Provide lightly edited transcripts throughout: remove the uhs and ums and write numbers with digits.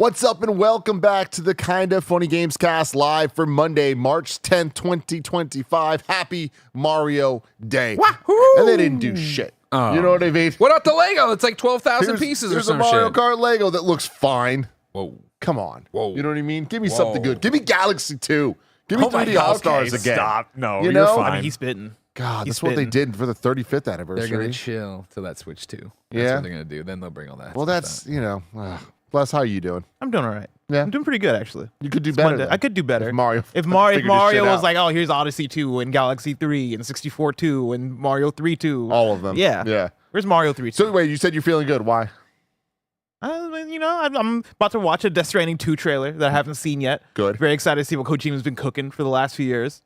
What's up and welcome back to the Kinda Funny Gamescast live for Monday, March 10th, 2025. Happy Mario Day. Wahoo! And they didn't do shit. You know what I mean? What about the Lego? It's like 12,000 pieces or There's some a Mario shit. Kart Lego that looks fine. Whoa. Come on. Whoa. You know what I mean? Give me Whoa. something good. Give me Galaxy 2. Give me 3D All-Stars again. Stop. No, You you're know? fine. I mean, he's spitting. God, He's that's what they spitting. did for the 35th They're anniversary. going to chill till that Switch 2. That's Yeah? what they're going to do. Then they'll bring all that. Well, that's, you know, Bless, how you doing? I'm doing all right. Yeah? I'm doing pretty good, actually. You could do It's better. Monday. then. I could do better. If Mario If figured his shit Mario was out. like, oh, here's Odyssey 2 and Galaxy 3 and 64 2 and Mario 3 2. All of them. Yeah. Yeah. Where's Mario 3 2? So wait, you said you're feeling good. Why? I'm about to watch a Death Stranding 2 trailer that I haven't seen yet. Good. Very excited to see what Kojima's been cooking for the last few years.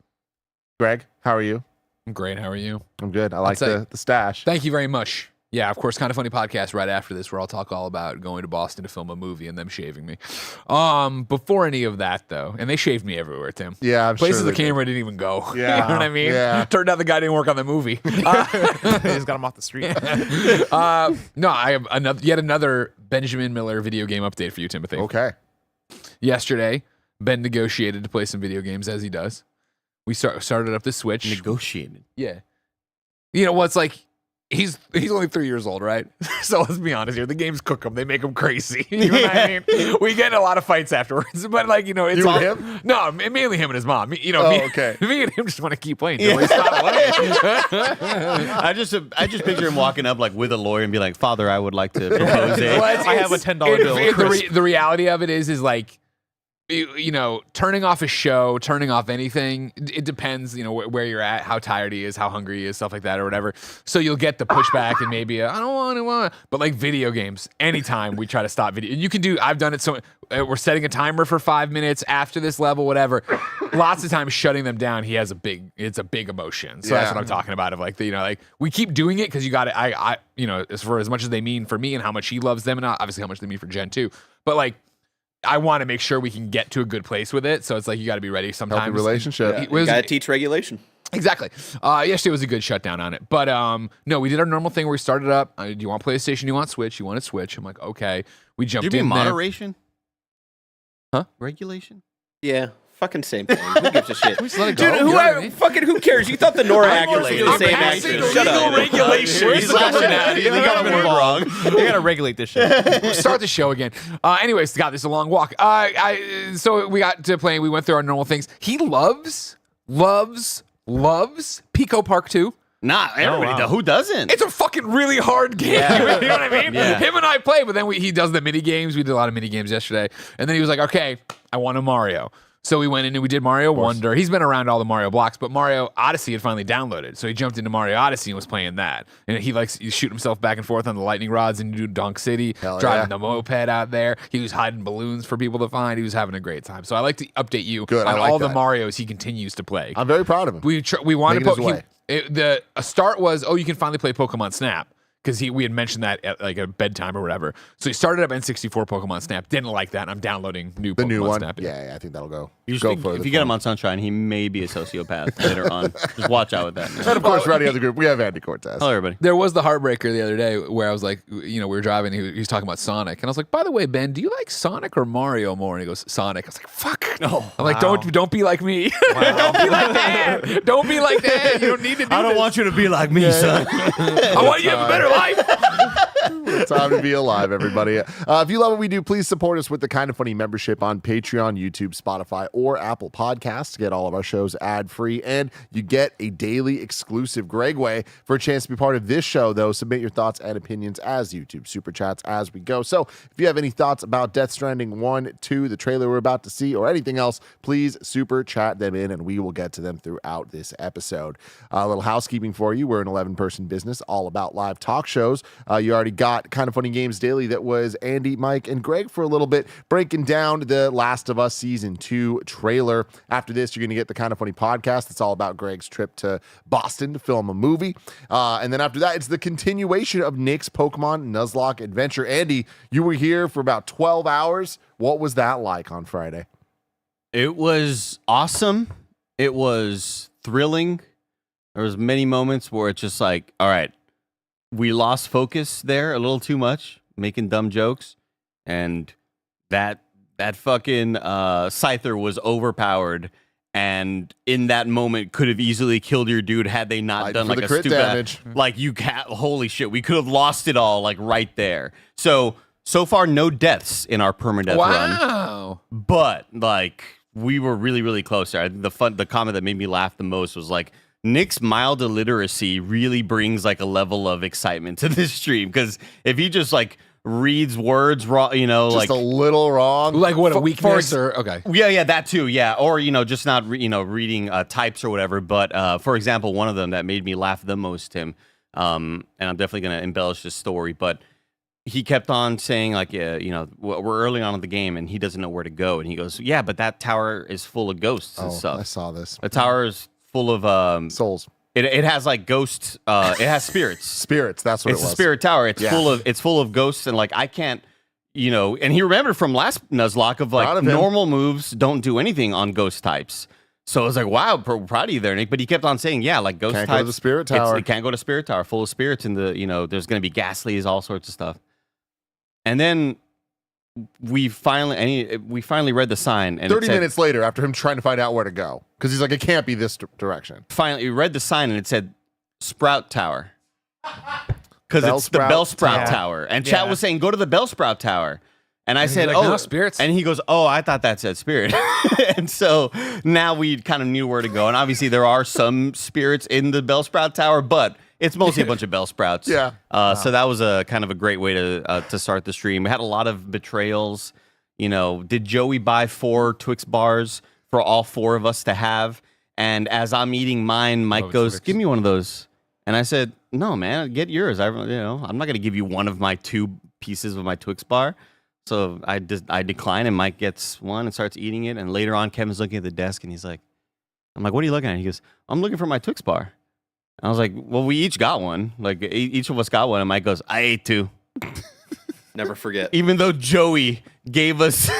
Greg, how are you? I'm great. How are you? I'm good. I like I'd the stash. Thank you very much. Yeah, of course, Kind of Funny podcast right after this where I'll talk all about going to Boston to film a movie and them shaving me. Before any of that, though, and they shaved me everywhere, Tim. Yeah, I'm Places sure the camera didn't even go. Yeah. You know what I mean? Yeah. Turned out the guy didn't work on the movie. They just got him off the street. No, I have yet another Benjamin Miller video game update for you, Timothy. Okay. Yesterday, Ben negotiated to play some video games as he does. We started up the Switch. Negotiated. Yeah. You know what's like? He's only 3 years old, right? So let's be honest here. The games cook him. They make him crazy. You know what I mean? We get in a lot of fights afterwards, but like it's You all and him? No, mainly him and his mom. Me, okay. Me and him just want to keep playing. Till we stop playing. I just picture him walking up like with a lawyer and be like, "Father, I would like to propose a." Well, I have a $10 bill. The reality of it is like, you know, turning off a show, turning off anything, it depends, you know, where you're at, how tired he is, how hungry he is, stuff like that or whatever. So you'll get the pushback and maybe, I don't want to, but like video games, anytime we try to stop video, you can do, I've done it. So we're setting a timer for 5 minutes after this level, whatever. Lots of times shutting them down, it's a big emotion. So that's what I'm talking about of like, like we keep doing it because you got it. You know, for as much as they mean for me and how much he loves them and obviously how much they mean for Jen too. But like, I want to make sure we can get to a good place with it. So it's like you got to be ready sometimes. Healthy relationship. You got to teach regulation. Exactly. Yesterday was a good shutdown on it. But no, we did our normal thing where we started up. Do you want PlayStation? Do you want Switch? You want a Switch? I'm like, okay. We jumped Did you in mean there. moderation? Huh? Regulation? Yeah, fucking same thing. Who gives a shit? Just let it go. Dude, You know what I mean? who cares? You thought the NORA I'm accolade was I'm the same passing action. Shut legal up. regulation. He's lashing out. He got a word wrong. They gotta regulate this shit. We'll start the show again. Anyways, God, this is a long walk. So we got to playing. We went through our normal things. He loves Pico Park 2. Not everybody wow. does. Who doesn't? It's a fucking really hard game. You know what I mean? Yeah. Him and I play, but then he does the mini games. We did a lot of mini games yesterday, and then he was like, "Okay, I want a Mario." So we went in and we did Mario Wonder. He's been around all the Mario blocks, but Mario Odyssey had finally downloaded. So he jumped into Mario Odyssey and was playing that. And he likes you shoot himself back and forth on the lightning rods and you do Dunk City, Hell driving yeah. the moped out there. He was hiding balloons for people to find. He was having a great time. So I like to update you Good, I on like all the that. Marios he continues to play. I'm very proud of him. We wanted to Making his way. a start was, you can finally play Pokemon Snap. Because we had mentioned that at like a bedtime or whatever. So he started up N64 Pokemon Snap. Didn't like that. I'm downloading the Pokemon new one. Snap. Yeah, I think that'll go. Usually, Go further. if you get him on Sunshine, he may be a sociopath later on. Just watch out with that. And of course, for any other group, we have Andy Cortez. Hello, everybody. There was the heartbreaker the other day where I was like, you know, we were driving. He was talking about Sonic, and I was like, by the way, Ben, do you like Sonic or Mario more? And he goes, Sonic. I was like, fuck. No. I'm like, don't be like me. Don't be like that. Don't be like that. You don't need to do I don't this. want you to be like me, son. I want you to have a better life. Time to be alive, everybody. If you love what we do, please support us with the Kind of Funny membership on Patreon, YouTube, Spotify, or Apple Podcasts to get all of our shows ad-free. And you get a daily exclusive Greg Way for a chance to be part of this show, though. Submit your thoughts and opinions as YouTube Super Chats as we go. So if you have any thoughts about Death Stranding 1, 2, the trailer we're about to see, or anything else, please Super Chat them in, and we will get to them throughout this episode. A little housekeeping for you. We're an 11-person business all about live talk shows. You already got Kind of Funny Games Daily that was Andy, Mike, and Greg for a little bit, breaking down the Last of Us Season 2 trailer. After this, you're going to get the Kind of Funny podcast. It's all about Greg's trip to Boston to film a movie. And then after that, it's the continuation of Nick's Pokemon Nuzlocke adventure. Andy, you were here for about 12 hours. What was that like on Friday? It was awesome. It was thrilling. There was many moments where it's just like, all right, we lost focus there a little too much, making dumb jokes, and that that fucking Scyther was overpowered, and in that moment could have easily killed your dude had they not done for like the a crit stupid damage. like holy shit, we could have lost it all like right there. So far no deaths in our permadeath run, Wow. but like we were really really close there. I think the comment that made me laugh the most was like, Nick's mild illiteracy really brings like a level of excitement to this stream, because if he just like reads words wrong, Just like a little wrong. Like what, a For- weakness for or okay. yeah, that too, yeah, or just not reading types or whatever. But for example, one of them that made me laugh the most, Tim, and I'm definitely gonna embellish this story, but he kept on saying like, we're early on in the game and he doesn't know where to go, and he goes, yeah, but that tower is full of ghosts and I stuff. saw this. The tower is full of Souls. It has like ghosts. It has spirits. Spirits, that's what It's it was. a spirit tower. It's Yeah. full of ghosts, and like I can't, and he remembered from last Nuzlocke of Proud like of him. normal moves don't do anything on ghost types. So I was like, wow, proud of you there, Nick. But he kept on saying, yeah, like ghost Can't types. go to the spirit tower. It can't go to spirit tower, full of spirits, and there's gonna be ghastlies, all sorts of stuff. And then we finally read the sign, and 30 it said, minutes later, after him trying to find out where to go, because he's like, it can't be this direction. Finally, we read the sign, and it said Sprout Tower. Because it's the Bellsprout Bellsprout Tower. Tower. And chat Yeah. was saying, go to the Bellsprout Tower. And I said, like, oh, no, spirits. And he goes, oh, I thought that said spirit. And so now we kind of knew where to go. And obviously there are some spirits in the Bellsprout Tower, but it's mostly a bunch of Bellsprouts. Yeah. So that was a kind of a great way to start the stream. We had a lot of betrayals. Did Joey buy 4 Twix bars for all 4 of us to have? And as I'm eating mine, Mike goes, Twix. give me one of those. And I said, no, man, get yours. I'm not going to give you one of my 2 pieces of my Twix bar. So I decline, and Mike gets one and starts eating it. And later on, Kevin's looking at the desk, and he's like, I'm like, what are you looking at? He goes, I'm looking for my Twix bar. I was like, well, we each got one. Like, each of us got one. And Mike goes, I ate 2. Never forget. Even though Joey gave us,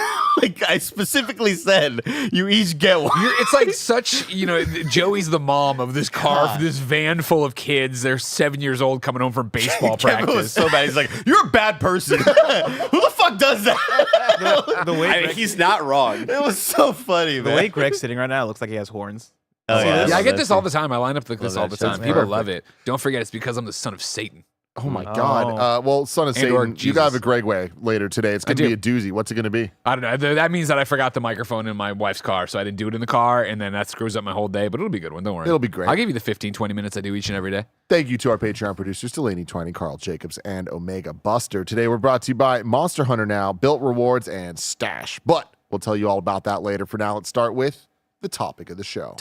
like I specifically said, you each get one. It's like such, Joey's the mom of this car, this van full of kids. They're 7 years old coming home from baseball Kevin was practice. so bad. He's like, you're a bad person. Who the fuck does that? The way I mean, he's not wrong. It was so funny, the man. way Greg's sitting right now looks like he has horns. Oh, yeah. Yeah, I get Love this that all too. the time. I line up like this Love all that the shit. time. People Perfect. love it. Don't forget, it's because I'm the son of Satan. Oh my God. Well, Son of And or Satan, you got to have a Jesus. Greg way later today. It's going to I be a do. doozy. What's it going to be? I don't know. That means that I forgot the microphone in my wife's car, so I didn't do it in the car, and then that screws up my whole day, but it'll be a good one. Don't worry. It'll be great. I'll give you the 15, 20 minutes I do each and every day. Thank you to our Patreon producers, Delaney Twining, Carl Jacobs, and Omega Buster. Today we're brought to you by Monster Hunter Now, Built Rewards, and Stash. But we'll tell you all about that later. For now, let's start with the topic of the show.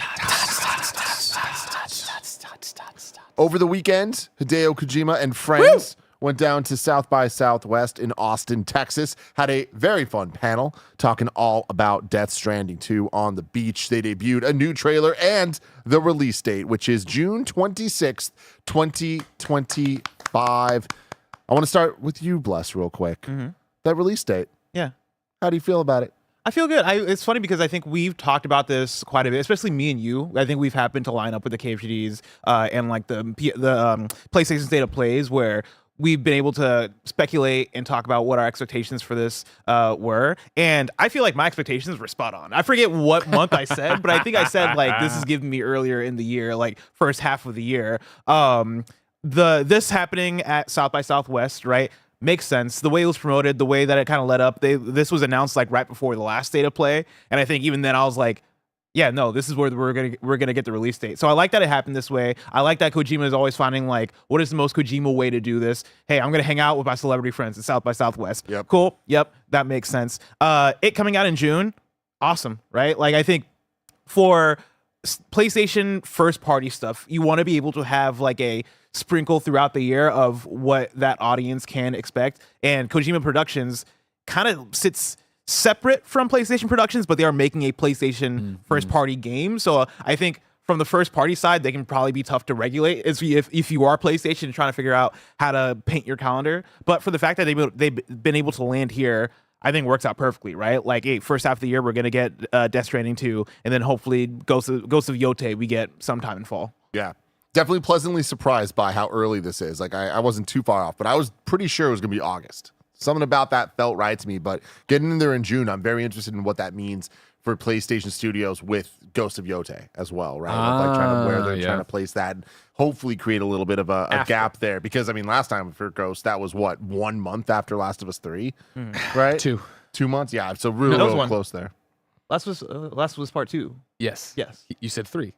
Over the weekend, Hideo Kojima and friends went down to South by Southwest in Austin, Texas, had a very fun panel talking all about Death Stranding 2 on the beach. They debuted a new trailer and the release date, which is June 26th, 2025. I want to start with you, Bless, real quick. That release date, Yeah. how do you feel about it? I feel good. It's funny because I think we've talked about this quite a bit, especially me and you. I think we've happened to line up with the KFGDs and like the PlayStation State of Plays, where we've been able to speculate and talk about what our expectations for this were. And I feel like my expectations were spot on. I forget what month I said, but I think I said like this is giving me earlier in the year, like first half of the year. This happening at South by Southwest, right? Makes sense. The way it was promoted, the way that it kind of led up. This was announced like right before the last State of Play, and I think even then I was like, yeah, no, this is where we're gonna get the release date. So I like that it happened this way. I like that Kojima is always finding like, what is the most Kojima way to do this? Hey, I'm gonna hang out with my celebrity friends at South by Southwest. Yep. Cool. Yep, that makes sense. It coming out in June, awesome, right? Like I think for PlayStation first party stuff, you want to be able to have like a sprinkle throughout the year of what that audience can expect. And Kojima Productions kind of sits separate from PlayStation Productions, but they are making a PlayStation first party game. So I think from the first party side, they can probably be tough to regulate if you are PlayStation and trying to figure out how to paint your calendar. But for the fact that they've been able to land here, I think works out perfectly, right? Like, hey, first half of the year, we're going to get Death Stranding 2, and then hopefully Ghost of Yote we get sometime in fall. Yeah. Definitely pleasantly surprised by how early this is. Like, I wasn't too far off, but I was pretty sure it was going to be August. Something about that felt right to me. But getting in there in June, I'm very interested in what that means for PlayStation Studios with Ghost of Yote as well, right? Like trying to where they're trying to place that and hopefully create a little bit of a gap there. Because I mean, last time for Ghost, that was what, 1 month after Last of Us 3, right? 2 months, yeah. So real close there. Last was part 2. Yes. Yes. You said 3. You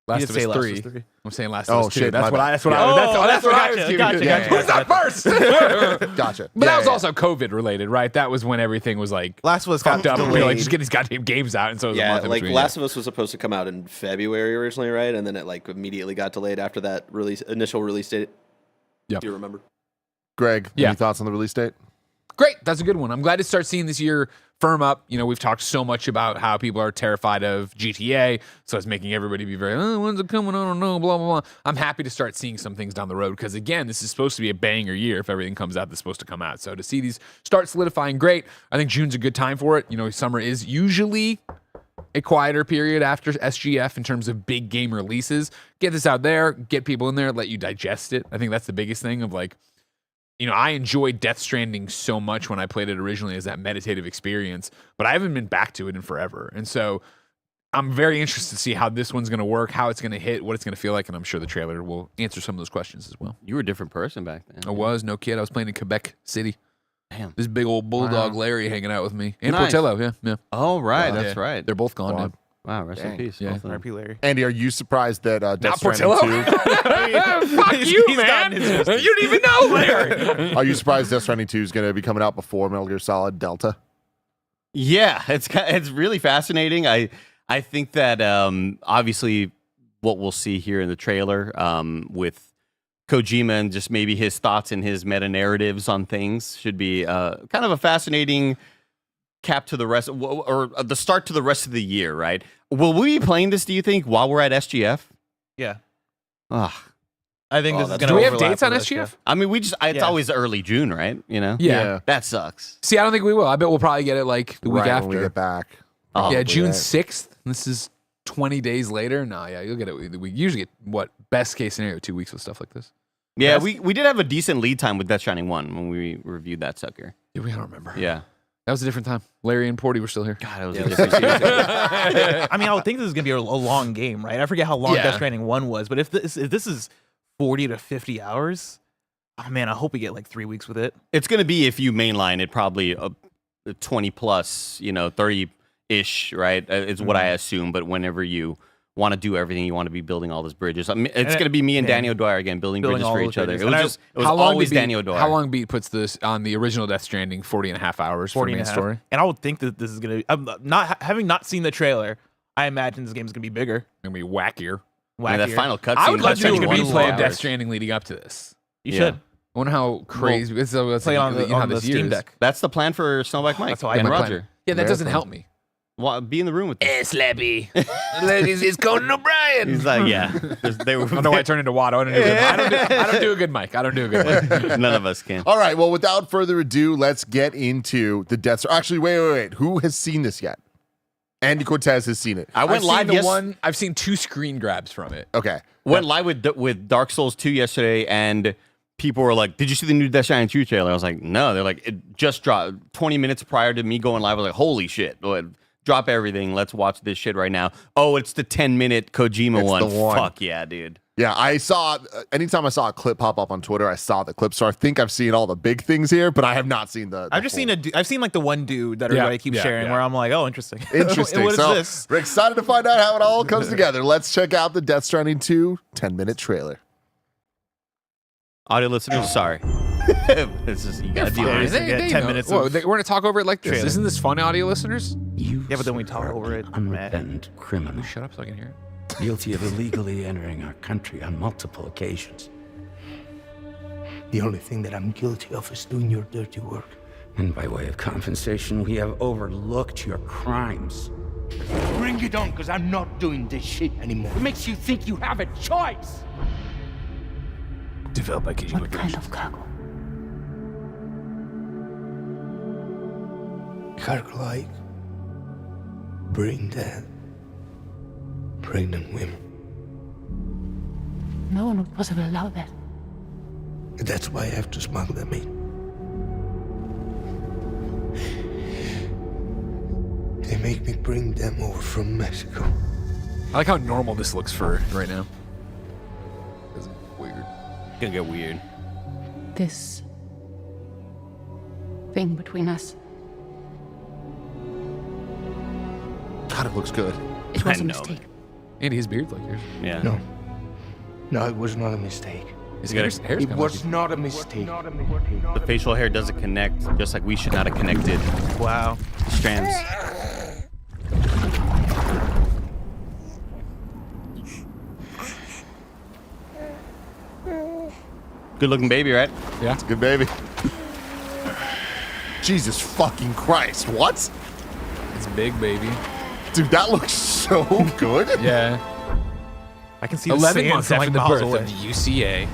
Last did of say Us Last 3. of Us 3. I'm saying Last Oh, of Us 2. shit, That's my what bad. I was gotcha. confused. Who's up first? Gotcha. But that was also COVID related, right? That was when everything was like Last was fucked up. And we were like, delayed. just get these goddamn games out. And so it was a Yeah, month in like between. Last of Us was supposed to come out in February originally, right? And then it like immediately got delayed after that initial release date. Yep. Do you remember? Greg, Yeah. any thoughts on the release date? Great. That's a good one. I'm glad to start seeing this year firm up. You know, we've talked so much about how people are terrified of GTA, so it's making everybody be very, when's it coming? I don't know, blah, blah, blah. I'm happy to start seeing some things down the road because, again, this is supposed to be a banger year if everything comes out that's supposed to come out. So to see these start solidifying, great. I think June's a good time for it. You know, summer is usually a quieter period after SGF in terms of big game releases. Get this out there, get people in there, let you digest it. I think that's the biggest thing of like, you know, I enjoyed Death Stranding so much when I played it originally as that meditative experience, but I haven't been back to it in forever. And so I'm very interested to see how this one's going to work, how it's going to hit, what it's going to feel like, and I'm sure the trailer will answer some of those questions as well. You were a different person back then. I was, no kid. I was playing in Quebec City. Damn. This big old bulldog Larry hanging out with me. And Nice. Portillo, yeah. Oh, right. Yeah. That's right. They're both gone now. Wow, rest in peace. Yeah. both of them. RP Larry. Andy, are you surprised that Death Not Stranding Portillo? 2? Fuck you, he's man. gotten his justice. You didn't even know Larry. Are you surprised Death Stranding 2 is going to be coming out before Metal Gear Solid Delta? Yeah, it's really fascinating. I think that obviously what we'll see here in the trailer with Kojima and just maybe his thoughts and his meta narratives on things should be kind of a fascinating cap to the rest or the start to the rest of the year, right? Will we be playing this, do you think, while we're at SGF? Yeah. Ugh. I think this is going to Do we have dates on SGF? I mean, it's Yeah. always early June, right? You know? Yeah. That sucks. See, I don't think we will. I bet we'll probably get it like the week Right, after. when we get back. Yeah, Probably, June right? 6th. This is 20 days later. No, yeah, you'll get it. We usually get, what, best case scenario, 2 weeks with stuff like this. Yeah, Best- we did have a decent lead time with Death Stranding 1 when we reviewed that sucker. Yeah, we don't remember. Yeah. That was a different time. Larry and Porty were still here. God, it was Yeah, a different season. I mean, I would think this is going to be a long game, right? I forget how long Yeah. Death Stranding 1 was, but if this is 40 to 50 hours, oh man, I hope we get like 3 weeks with it. It's going to be, if you mainline it, probably a 20 plus, 30-ish, right? Is what I assume. But whenever you want to do everything, you want to be building all those bridges. I mean, it's going to be me and Danny O'Dwyer again, building bridges all for those each other. bridges. It And was always Danny O'Dwyer. How long Beat puts this on the original Death Stranding? 40 and a half hours 40 for and main a half. story. And I would think that this is going to, having not seen the trailer, I imagine this game is going to be bigger. Gonna be wackier. I mean, that wackier. final cutscene. I would love to do a was replay of 1 Death hour. Stranding leading up to this. You Yeah. should. I wonder how crazy. It's Play on the, how on the this year Steam is. Deck. That's the plan for Snowbike Mike That's how I and plan. Roger. Yeah, that doesn't Marathon. help me. Well, be in the room with them. Slappy. it's Conan O'Brien. He's like, yeah. They were, I don't know why I turned into Watto. I don't do a good mic. I don't do a good mic. None of us can. All right, well, without further ado, let's get into the Death Stranding. Actually, wait. Who has seen this yet? Andy Cortez has seen it. I went live I've seen 2 screen grabs from it. Okay. Went live with Dark Souls 2 yesterday, and people were like, "Did you see the new Death Stranding 2 trailer?" I was like, "No." They're like, "It just dropped 20 minutes prior to me going live." I was like, "Holy shit. Drop everything. Let's watch this shit right now." Oh, it's the 10-minute Kojima It's one. the one. Fuck yeah, dude. Yeah, I saw, anytime I saw a clip pop up on Twitter, I saw the clip. So I think I've seen all the big things here, but I have not seen the I've just full- I've seen like the one dude that everybody keeps sharing yeah. where I'm like, oh, interesting. Interesting. What is So this? we're excited to find out how it all comes together. Let's check out the Death Stranding 2 10-minute trailer. Audio listeners, sorry. It's just, you gotta deal fine. with it. Get 10 minutes Whoa, of we're gonna talk over it like this. trailer. Isn't this fun, audio listeners? You Yeah, but then we talk over it. unrepentant criminal, Shut up so I can hear it. guilty of illegally entering our country on multiple occasions. The only thing that I'm guilty of is doing your dirty work. And by way of compensation, we have overlooked your crimes. Bring it on, because I'm not doing this shit anymore. What makes you think you have a choice? Developed by Kojima. What kind of cargo? Cargo like brain dead, pregnant women. No one would possibly allow that. That's why I have to smuggle them in. make me bring them over from Mexico. I like how normal this looks for right now. It's weird. It's gonna get weird. This thing between us, God, it looks good. it was a know. mistake. And his beard's like yours. Yeah. No. No, it was not a mistake. His You gotta- hair's It kinda was lucky. not a mistake. The facial hair doesn't connect, just like we should not have connected Wow. strands. Good looking baby, right? Yeah. Good baby. Jesus fucking Christ. What? It's big, baby. Dude, that looks so good. Yeah. I can see the 11 sand months from after like the miles birth away. of the UCA.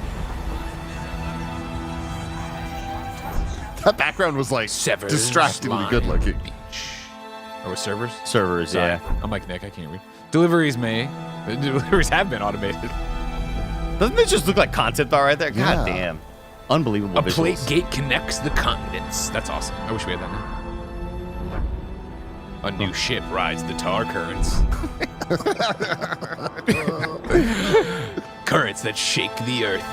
That background was like Sever's distractingly Line good looking. Beach. Or with servers? Servers, Sorry. yeah. I'm like Nick, I can't read. Deliveries Deliveries have been automated. Doesn't this just look like concept art right there? God Yeah. damn. Unbelievable A visuals. plate gate connects the continents. That's awesome. I wish we had that now. A new ship rides the tar currents. Currents that shake the earth.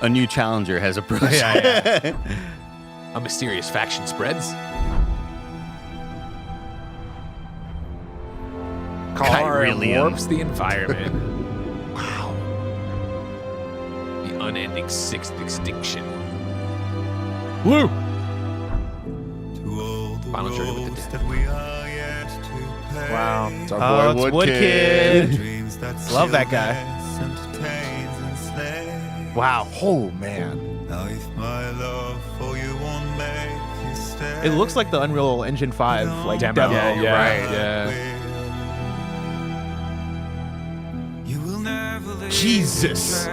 A new challenger has approached. A mysterious faction spreads. Car Chiralium. warps the environment. Wow. The unending sixth extinction. Woo! Final journey with the dead. Wow. It's our boy it's Wood Kid. Love that guy. Wow. Oh, man. It looks like the Unreal Engine 5 like demo. Yeah, you're right. Yeah. Jesus.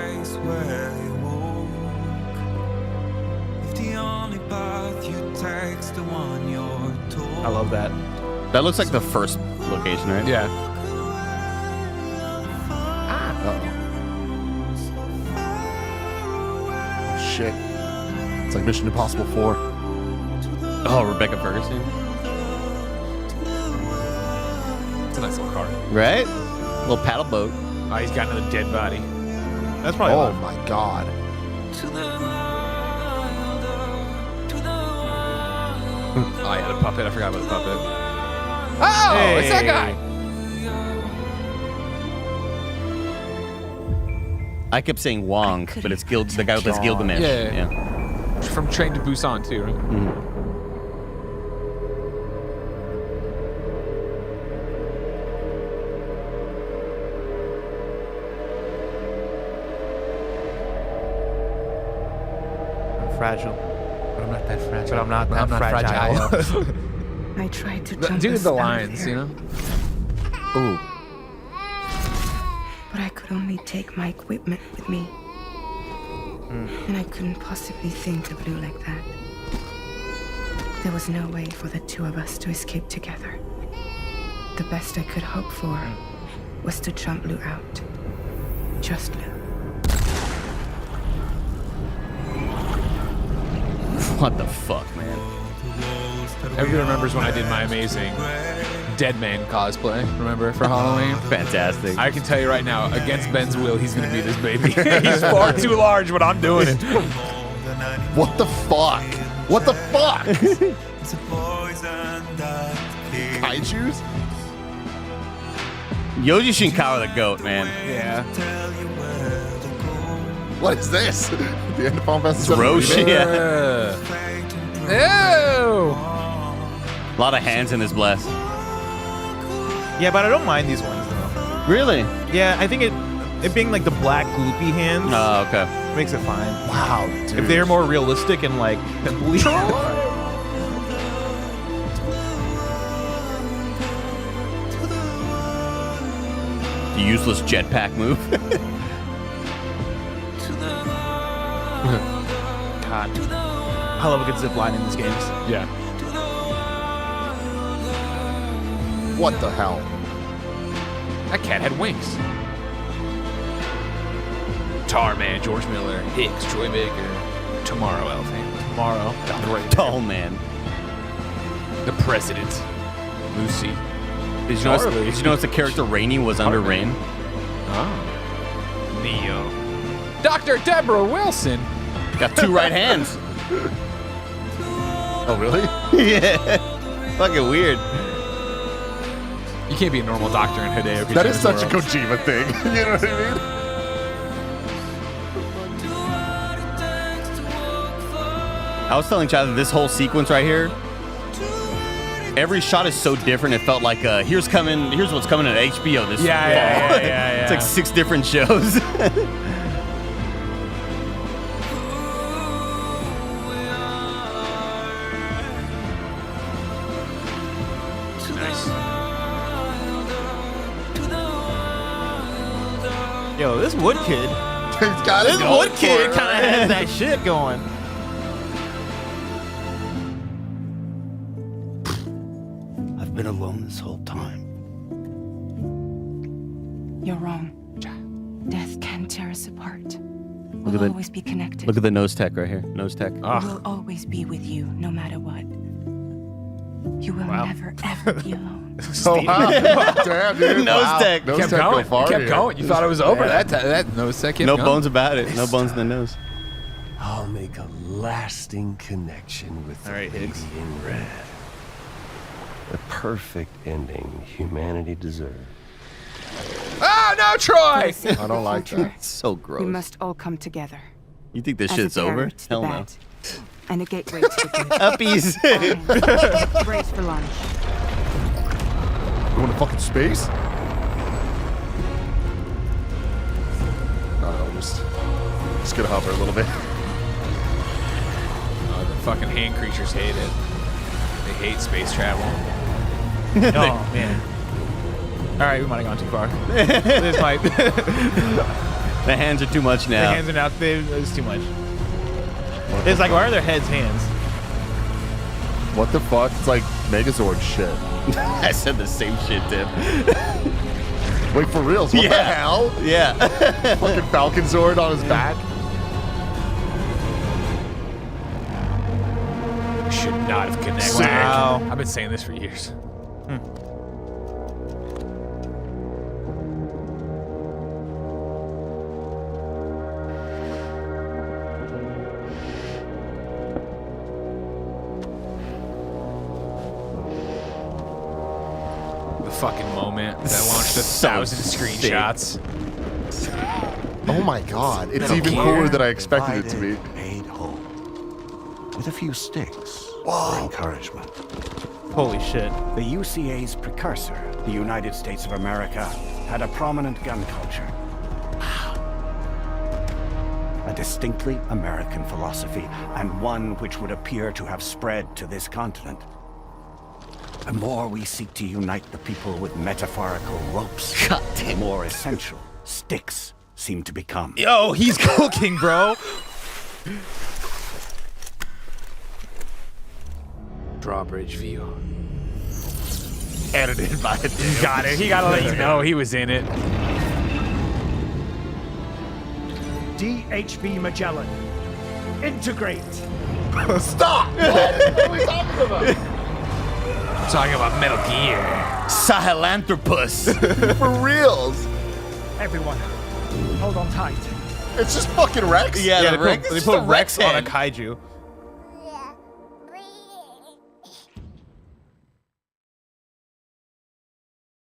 I love that. That looks like the first location, right? Yeah. Oh, shit. It's like Mission Impossible 4. Oh, Rebecca Ferguson. It's a nice little car. Right? Little paddle boat. Oh, he's got another dead body. That's probably Oh, my God. Oh, I had a puppet. I forgot about the puppet. Oh, it's that guy. I kept saying Wong, but it's the guy who plays Gilgamesh. Yeah. From Train to Busan, too, right? I'm fragile. But I'm not that fragile. But I'm not that fragile. I tried to jump Dude, us the out of lines, here, you know? Ooh. but I could only take my equipment with me. And I couldn't possibly think of Lou like that. There was no way for the two of us to escape together. The best I could hope for was to jump Lou out. Just Lou. What the fuck, man? Everybody remembers when I did my amazing Dead Man cosplay, remember, for Halloween? Fantastic. I can tell you right now, against Ben's will, he's going to be this baby. He's far too large, but I'm doing it. What the fuck? What the fuck? Kaijus? Yoji Shinkawa the goat, man. Yeah. What is this? The end of Final Fantasy It's VII Roshi. remake? Ew! A lot of hands in this blast. Yeah, but I don't mind these ones though. Really? Yeah, I think it being like the black gloopy hands Oh, okay. makes it fine. Wow, dude. If they're more realistic and like pimply. The useless jetpack move. God. I love a good zip line in these games. Yeah. What the hell? That cat had wings. Tarman, George Miller, Hicks, Troy Baker, Tomorrow Elfhand. Tomorrow. Tall man. The President, Lucy, Did you notice the character Rainey was under Rain? Oh. Neo. Dr. Deborah Wilson. Got 2 right hands. Oh, really? Yeah. Fucking weird. You can't be a normal doctor in Hideo Kojima's That is such world. a Kojima thing. You know what I mean? I was telling Chad that this whole sequence right here, every shot is so different. It felt like here's what's coming at HBO this fall. Yeah. It's like 6 different shows. Yo, this Wood Kid. He's got it This going Wood for Kid it. kind of has that shit going. I've been alone this whole time. You're wrong. Death can tear us apart. at We'll that. always be connected. Look at the nose tech right here. Nose tech. We'll always be with you, no matter what. You will never, ever be alone. Oh, wow. Damn, dude. Nose Wow. tech. Nose Kept tech go going. far Kept here. going. You thought it was over. That nose tech kept No going. bones about it. No bones in the nose. I'll make a lasting connection with the All right, lady Higgs. in red. The perfect ending humanity deserves. Oh, no, Troy! I don't like that. It's so We gross. must all come together. You think this As shit's a over? barrier to the Hell no. bad, and a gateway to the good. Uppies. Brace for launch. Going to fucking space? No, just gonna hover a little bit. Oh, the fucking hand creatures hate it. They hate space travel. Oh, man. All right, we might have gone too far. This might. The The hands are too much now. hands are now. It's too much. It's like, why are their heads hands? What the fuck? It's like Megazord shit. I said the same shit, Tim. Wait, for reals? What the Yeah. hell? Yeah. Fucking Falcon Zord on his back? Should not have connected. Wow. I've been saying this for years. The fucking moment that launched 1,000 screenshots. Oh my god. It's don't even care. cooler than I expected it to be. Made whole. With a few sticks for encouragement. Holy shit. The UCA's precursor, the United States of America, had a prominent gun culture. A distinctly American philosophy, and one which would appear to have spread to this continent. The more we seek to unite the people with metaphorical ropes, the more essential sticks seem to become. Yo, he's cooking, bro. Drawbridge view. Edited by it. He got it. He gotta let you know he was in it. DHB Magellan. Integrate. Stop! What are we talking about? Talking about Metal Gear. Sahelanthropus. For reals. Everyone, hold on tight. It's just fucking Rex. Yeah, Yeah, the they Rex, put, they it's put just a Rex on a hand. kaiju.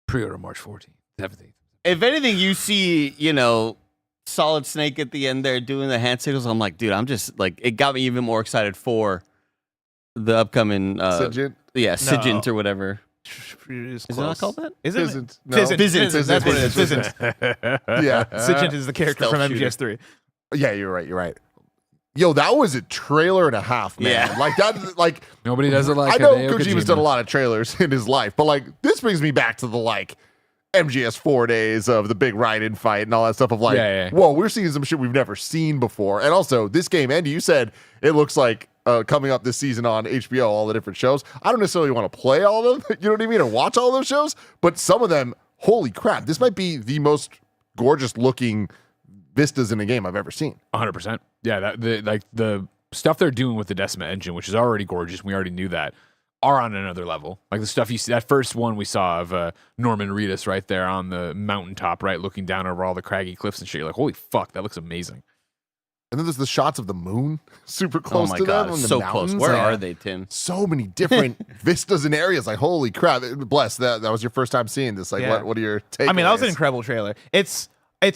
Pre-order March 14th, 17th. If anything, you see, Solid Snake at the end there doing the hand signals. I'm like, dude, I'm just like, it got me even more excited for the upcoming, Sigint? yeah, Sigint or whatever. Is Is it not called that? Isn't it? Fizzant. No. Fizzant. Fizzant. Fizzant. That's what it is. Fizzant. Fizzant. Yeah. Sigint is the character Stealth from shooter. MGS3. Yeah, you're right. Yo, that was a trailer and a half, man. Yeah. Like that, like Nobody does it like I know Hideo Kojima's Kojima. done a lot of trailers in his life, but like this brings me back to the like MGS4 days of the big ride-in fight and all that stuff of like, Yeah. whoa, we're seeing some shit we've never seen before. And also, this game, Andy, you said it looks like coming up this season on HBO, all the different shows. I don't necessarily want to play all of them, you know what I mean, or watch all those shows, but some of them, holy crap, this might be the most gorgeous looking vistas in a game I've ever seen. 100%. Yeah, the stuff they're doing with the Decima engine, which is already gorgeous. We already knew that. are on another level. Like the stuff you see, that first one we saw of Norman Reedus right there on the mountaintop, right, looking down over all the craggy cliffs and shit. You're like, holy fuck, that looks amazing. And then there's the shots of the moon super close to them. On the so mountains. close. Where are they, Tim? So many different vistas and areas. Like, holy crap. Bless, that was your first time seeing this. Like, what are your takeaways? I mean, that was an incredible trailer. It's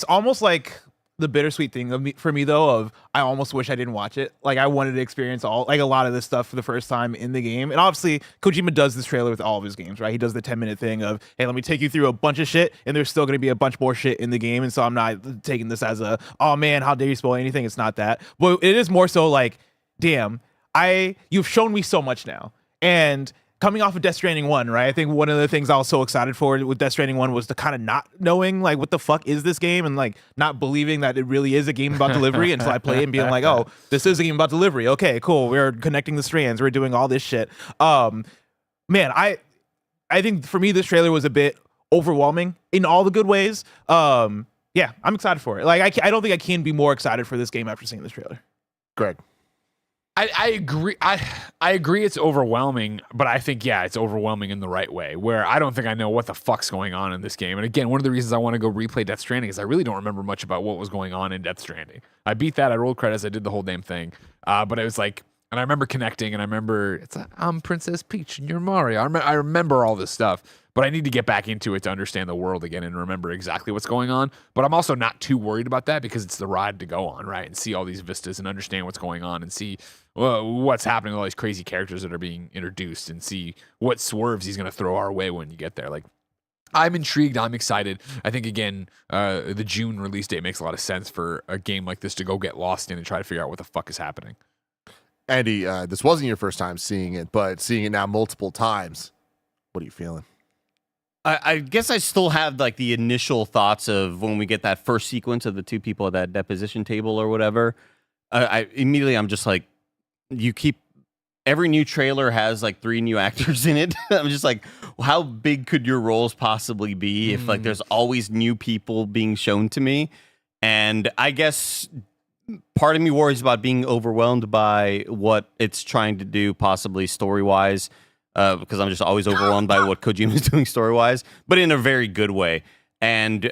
almost like the bittersweet thing for me though of I almost wish I didn't watch it. Like I wanted to experience a lot of this stuff for the first time in the game. And obviously Kojima does this trailer with all of his games, right? He does the 10-minute thing of, hey, let me take you through a bunch of shit and there's still going to be a bunch more shit in the game. And so I'm not taking this as a, oh man, how dare you spoil anything? It's not that. But it is more so like, damn, you've shown me so much now. And coming off of Death Stranding 1, right? I think one of the things I was so excited for with Death Stranding 1 was the kind of not knowing, like, what the fuck is this game? And, like, not believing that it really is a game about delivery until I play it and being like, oh, this is a game about delivery. Okay, cool. We're connecting the strands. We're doing all this shit. Man, I think for me, this trailer was a bit overwhelming in all the good ways. Yeah, I'm excited for it. Like, I don't think I can be more excited for this game after seeing this trailer. Greg. I agree. I agree it's overwhelming, but I think, yeah, it's overwhelming in the right way, where I don't think I know what the fuck's going on in this game. And again, one of the reasons I want to go replay Death Stranding is I really don't remember much about what was going on in Death Stranding. I beat that, I rolled credits, I did the whole damn thing. But it was like, and I remember connecting, and I remember, I'm Princess Peach and you're Mario. I remember all this stuff, but I need to get back into it to understand the world again and remember exactly what's going on. But I'm also not too worried about that because it's the ride to go on, right? And see all these vistas and understand what's going on and see what's happening with all these crazy characters that are being introduced and see what swerves he's going to throw our way when you get there. Like, I'm intrigued. I'm excited. I think, again, the June release date makes a lot of sense for a game like this to go get lost in and try to figure out what the fuck is happening. Andy, this wasn't your first time seeing it, but seeing it now multiple times, what are you feeling? I guess I still have like the initial thoughts of when we get that first sequence of the two people at that deposition table or whatever. I'm just like, every new trailer has like 3 new actors in it. I'm just like, how big could your roles possibly be if like there's always new people being shown to me? And I guess part of me worries about being overwhelmed by what it's trying to do, possibly story-wise, because I'm just always overwhelmed by what Kojima is doing story-wise, but in a very good way. And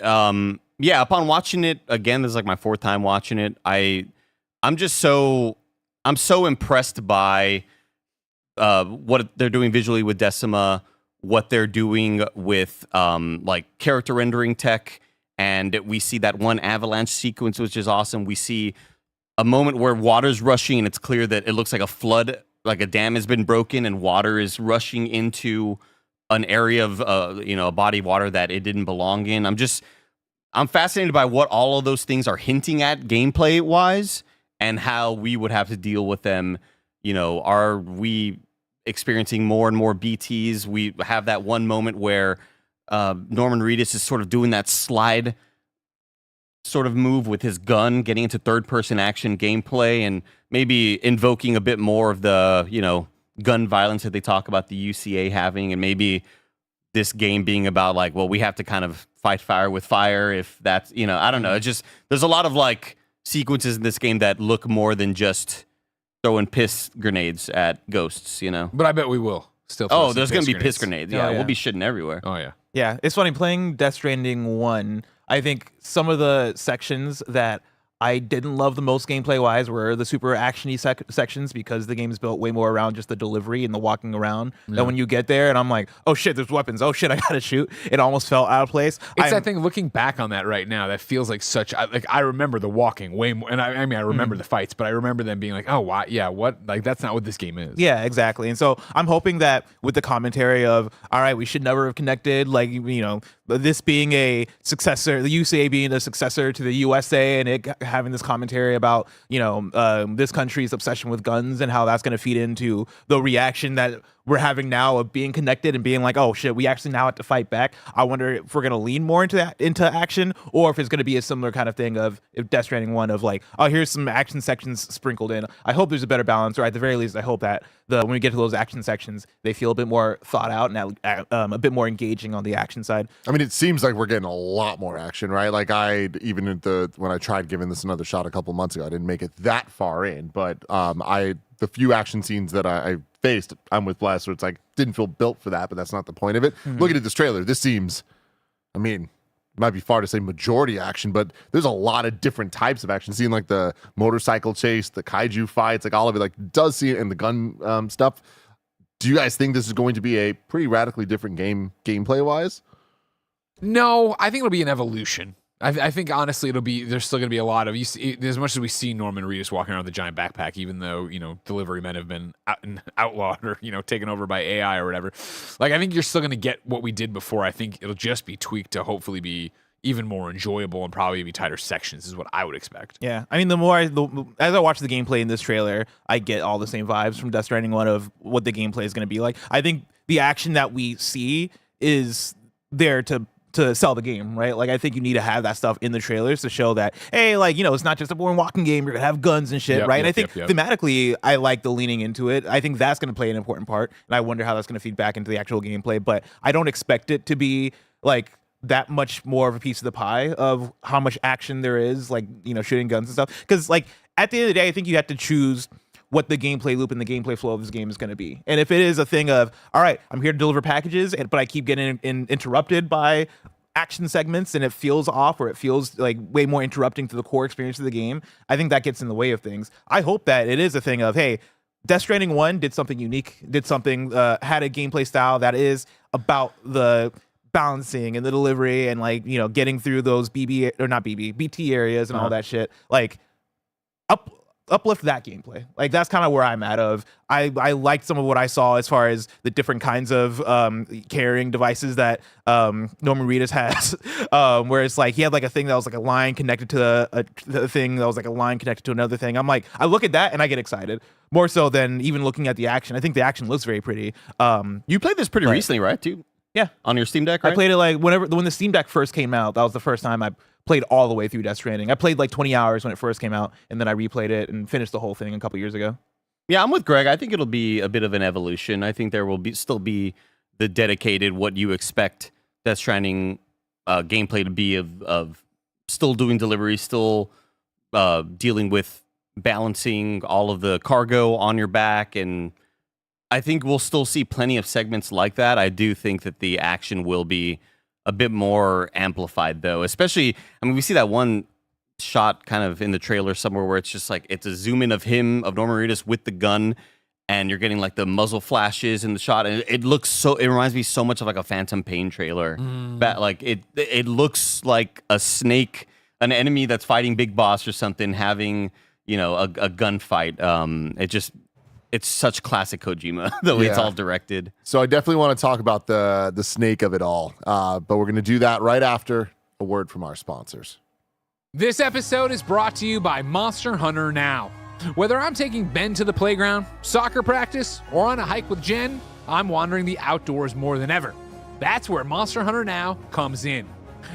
yeah, upon watching it again, this is like my 4th time watching it. I'm so impressed by what they're doing visually with Decima, what they're doing with like character rendering tech, and we see that one avalanche sequence, which is awesome. We see a moment where water's rushing, and it's clear that it looks like a flood, like a dam has been broken, and water is rushing into an area of a body of water that it didn't belong in. I'm fascinated by what all of those things are hinting at gameplay wise, and how we would have to deal with them. Are we experiencing more and more BTs? We have that one moment where Norman Reedus is sort of doing that slide sort of move with his gun, getting into third-person action gameplay, and maybe invoking a bit more of the, gun violence that they talk about the UCA having, and maybe this game being about like, well, we have to kind of fight fire with fire, if that's, I don't know. It's just, there's a lot of like sequences in this game that look more than just throwing piss grenades at ghosts, But I bet we will still. Oh, there's going to be piss grenades. Yeah, we'll be shitting everywhere. Oh, yeah. Yeah, it's funny, playing Death Stranding 1, I think some of the sections that I didn't love the most gameplay-wise were the super action-y sections, because the game is built way more around just the delivery and the walking around. That when you get there and I'm like, oh shit, there's weapons. Oh shit, I gotta shoot. It almost felt out of place. It's that thing, looking back on that right now, that feels like such, I remember the walking way more, and I remember the fights, but I remember them being like, oh, why? Yeah, what? Like, that's not what this game is. Yeah, exactly. And so I'm hoping that with the commentary of, all right, we should never have connected, like, this being a successor, the UCA being a successor to the USA, and it having this commentary about, this country's obsession with guns and how that's going to feed into the reaction that we're having now of being connected and being like, oh shit, we actually now have to fight back. I wonder if we're going to lean more into action, or if it's going to be a similar kind of thing of if Death Stranding 1 of like, oh, here's some action sections sprinkled in. I hope there's a better balance, or at the very least, I hope that when we get to those action sections, they feel a bit more thought out and a bit more engaging on the action side. I mean, it seems like we're getting a lot more action, right? Like when I tried giving this another shot a couple months ago, I didn't make it that far in, but I the few action scenes that I faced, I'm with Bless, so it's like didn't feel built for that, but that's not the point of it. Looking at this trailer, this seems, I mean, it might be far to say majority action, but there's a lot of different types of action. Seeing like the motorcycle chase, the kaiju fights, like all of it, like does see it in the gun stuff. Do you guys think this is going to be a pretty radically different game gameplay wise? No, I think it'll be an evolution. I think honestly there's still going to be a lot of, as much as we see Norman Reedus walking around with a giant backpack, even though, delivery men have been outlawed or, taken over by AI or whatever. Like, I think you're still going to get what we did before. I think it'll just be tweaked to hopefully be even more enjoyable and probably be tighter sections is what I would expect. Yeah. I mean, as I watch the gameplay in this trailer, I get all the same vibes from Death Stranding 1 of what the gameplay is going to be like. I think the action that we see is there to sell the game, right? Like, I think you need to have that stuff in the trailers to show that, hey, like, it's not just a boring walking game. You're going to have guns and shit, right? And I think thematically, I like the leaning into it. I think that's going to play an important part. And I wonder how that's going to feed back into the actual gameplay. But I don't expect it to be, like, that much more of a piece of the pie of how much action there is, like, shooting guns and stuff. Because, like, at the end of the day, I think you have to choose what the gameplay loop and the gameplay flow of this game is going to be. And if it is a thing of, all right, I'm here to deliver packages, but I keep getting interrupted by action segments and it feels off, or it feels like way more interrupting to the core experience of the game, I think that gets in the way of things. I hope that it is a thing of, hey, Death Stranding 1 did something unique, had a gameplay style that is about the balancing and the delivery and, like, getting through those BT areas and all that shit. Like, uplift that gameplay. Like, that's kind of where I'm at. I liked some of what I saw as far as the different kinds of carrying devices that Norman Reedus has, where it's like he had like a thing that was like a line connected to a thing that was like a line connected to another thing. I'm like, I look at that and I get excited more so than even looking at the action. I think the action looks very pretty. You played this pretty recently, right, too? Yeah, on your Steam Deck, right? I played it like when the Steam Deck first came out. That was the first time I played all the way through Death Stranding. I played like 20 hours when it first came out, and then I replayed it and finished the whole thing a couple years ago. Yeah, I'm with Greg. I think it'll be a bit of an evolution. I think there will still be the dedicated, what you expect Death Stranding gameplay to be of still doing delivery, still dealing with balancing all of the cargo on your back, and I think we'll still see plenty of segments like that. I do think that the action will be a bit more amplified, though. Especially, I mean, we see that one shot kind of in the trailer somewhere where it's just like, it's a zoom in of Norman Reedus with the gun, and you're getting like the muzzle flashes in the shot, and it reminds me so much of like a Phantom Pain trailer. But like it looks like a snake, an enemy that's fighting Big Boss or something, having, a gunfight. It's such classic Kojima, the way it's all directed. So I definitely want to talk about the snake of it all, but we're going to do that right after a word from our sponsors. This episode is brought to you by Monster Hunter Now. Whether I'm taking Ben to the playground, soccer practice, or on a hike with Jen, I'm wandering the outdoors more than ever. That's where Monster Hunter Now comes in.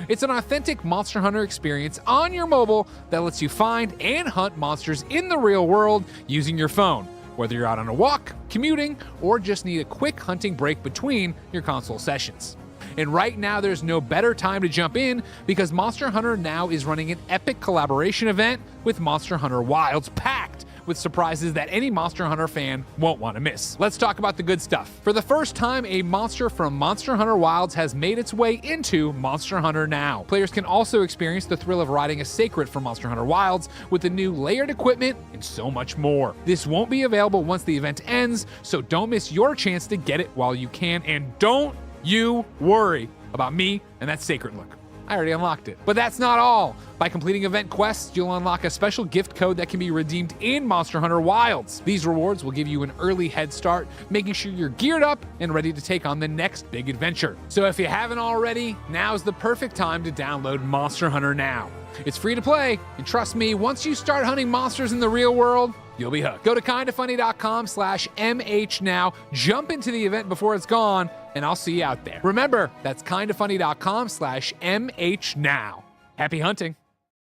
It's an authentic Monster Hunter experience on your mobile that lets you find and hunt monsters in the real world using your phone, whether you're out on a walk, commuting, or just need a quick hunting break between your console sessions. And right now, there's no better time to jump in because Monster Hunter Now is running an epic collaboration event with Monster Hunter Wilds, packed with surprises that any Monster Hunter fan won't want to miss. Let's talk about the good stuff. For the first time, a monster from Monster Hunter Wilds has made its way into Monster Hunter Now. Players can also experience the thrill of riding a Sacred from Monster Hunter Wilds with the new layered equipment and so much more. This won't be available once the event ends, so don't miss your chance to get it while you can, and don't you worry about me and that Sacred look. I already unlocked it. But that's not all. By completing event quests, you'll unlock a special gift code that can be redeemed in Monster Hunter Wilds. These rewards will give you an early head start, making sure you're geared up and ready to take on the next big adventure. So if you haven't already, now's the perfect time to download Monster Hunter Now. It's free to play, and trust me, once you start hunting monsters in the real world, you'll be hooked. Go to kindafunny.com/MH now, jump into the event before it's gone, and I'll see you out there. Remember, that's kindafunny.com/MH now. Happy hunting.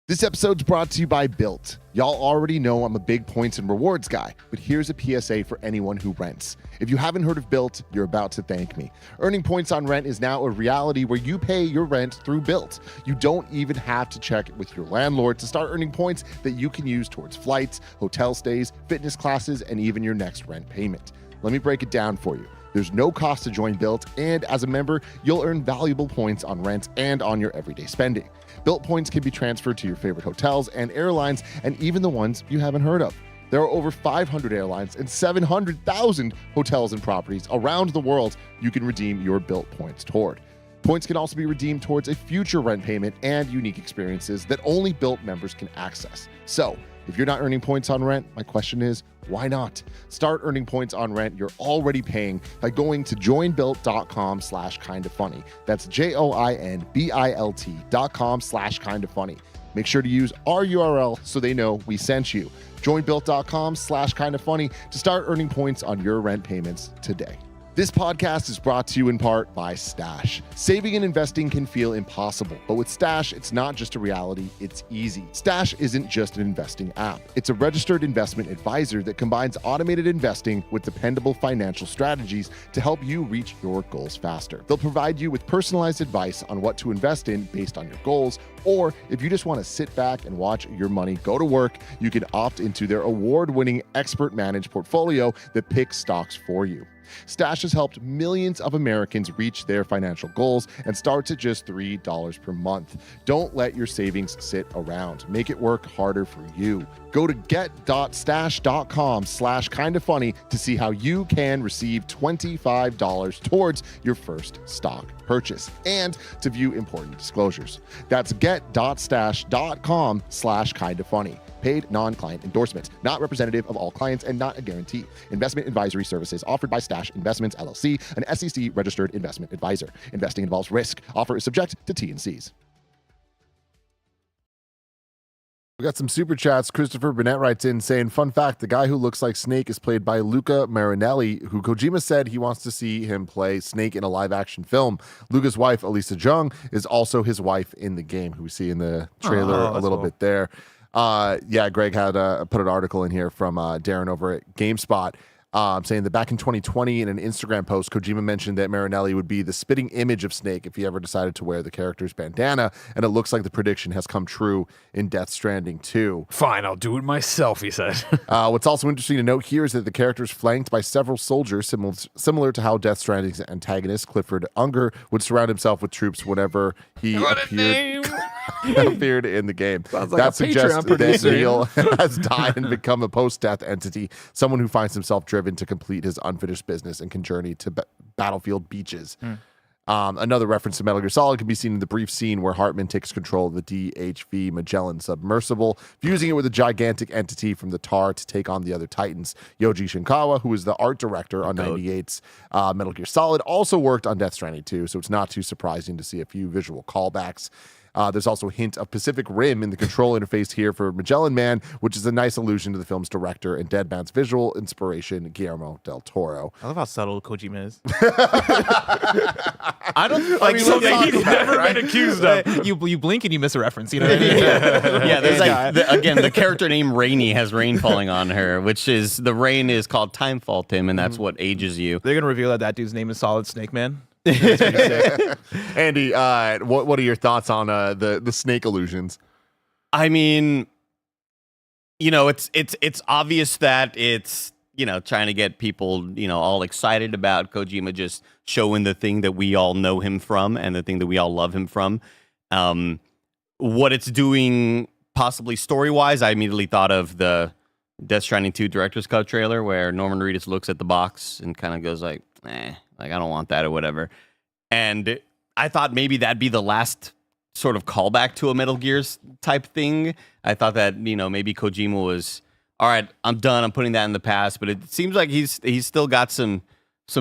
This episode's brought to you by Built. Y'all already know I'm a big points and rewards guy, but here's a PSA for anyone who rents. If you haven't heard of Built, you're about to thank me. Earning points on rent is now a reality where you pay your rent through Built. You don't even have to check with your landlord to start earning points that you can use towards flights, hotel stays, fitness classes, and even your next rent payment. Let me break it down for you. There's no cost to join Built, and as a member, you'll earn valuable points on rent and on your everyday spending. Built points can be transferred to your favorite hotels and airlines, and even the ones you haven't heard of. There are over 500 airlines and 700,000 hotels and properties around the world you can redeem your Built points toward. Points can also be redeemed towards a future rent payment and unique experiences that only Built members can access. So, if you're not earning points on rent, my question is, why not? Start earning points on rent you're already paying by going to joinbuilt.com/kindafunny. That's JOINBILT.com/kindafunny. Make sure to use our URL so they know we sent you. Joinbuilt.com/kindafunny to start earning points on your rent payments today. This podcast is brought to you in part by Stash. Saving and investing can feel impossible, but with Stash, it's not just a reality, it's easy. Stash isn't just an investing app. It's a registered investment advisor that combines automated investing with dependable financial strategies to help you reach your goals faster. They'll provide you with personalized advice on what to invest in based on your goals, or if you just want to sit back and watch your money go to work, you can opt into their award-winning expert-managed portfolio that picks stocks for you. Stash has helped millions of Americans reach their financial goals and starts at just $3 per month. Don't let your savings sit around. Make it work harder for you. Go to get.stash.com/kindafunny to see how you can receive $25 towards your first stock purchase and to view important disclosures. That's get.stash.com/kindafunny. Paid non-client endorsement, not representative of all clients and not a guarantee. Investment advisory services offered by Stash Investments LLC, an SEC registered investment advisor. Investing involves risk. Offer is subject to T&Cs. We got some super chats. Christopher Burnett writes in saying, fun fact, the guy who looks like Snake is played by Luca Marinelli, who Kojima said he wants to see him play Snake in a live action film. Luca's wife, Elisa Jung, is also his wife in the game, who we see in the trailer a little bit there. Greg had put an article in here from Darren over at GameSpot saying that back in 2020 in an Instagram post, Kojima mentioned that Marinelli would be the spitting image of Snake if he ever decided to wear the character's bandana, and it looks like the prediction has come true in Death Stranding 2. Fine, I'll do it myself, he said. What's also interesting to note here is that the character is flanked by several soldiers, similar to how Death Stranding's antagonist, Clifford Unger, would surround himself with troops whenever he appeared in the game. Sounds like that a suggests Patreon producer. that Neil has died and become a post-death entity, someone who finds himself driven to complete his unfinished business and can journey to battlefield beaches. Another reference to Metal Gear Solid can be seen in the brief scene where Hartman takes control of the DHV Magellan submersible, fusing it with a gigantic entity from the tar to take on the other Titans. Yoji Shinkawa, who is the art director on 98's Metal Gear Solid, also worked on Death Stranding 2, so it's not too surprising to see a few visual callbacks. There's also a hint of Pacific Rim in the control interface here for Magellan Man, which is a nice allusion to the film's director and Dead Man's visual inspiration, Guillermo del Toro. I love how subtle Kojima is. I don't Like something he's never been accused of. You blink and you miss a reference, you know what I mean? Yeah, there's again, the character named Rainy has rain falling on her, which is, the rain is called Time Fall, Tim, and that's what ages you. They're going to reveal that dude's name is Solid Snake Man. Andy, what are your thoughts on the snake illusions? I mean, it's obvious that it's, trying to get people, all excited about Kojima just showing the thing that we all know him from and the thing that we all love him from. What it's doing possibly story-wise, I immediately thought of the Death Stranding 2 Director's Cut trailer where Norman Reedus looks at the box and kind of goes like, I don't want that or whatever. And I thought maybe that'd be the last sort of callback to a Metal Gears type thing. I thought that, maybe Kojima was, all right, I'm done. I'm putting that in the past. But it seems like he's still got some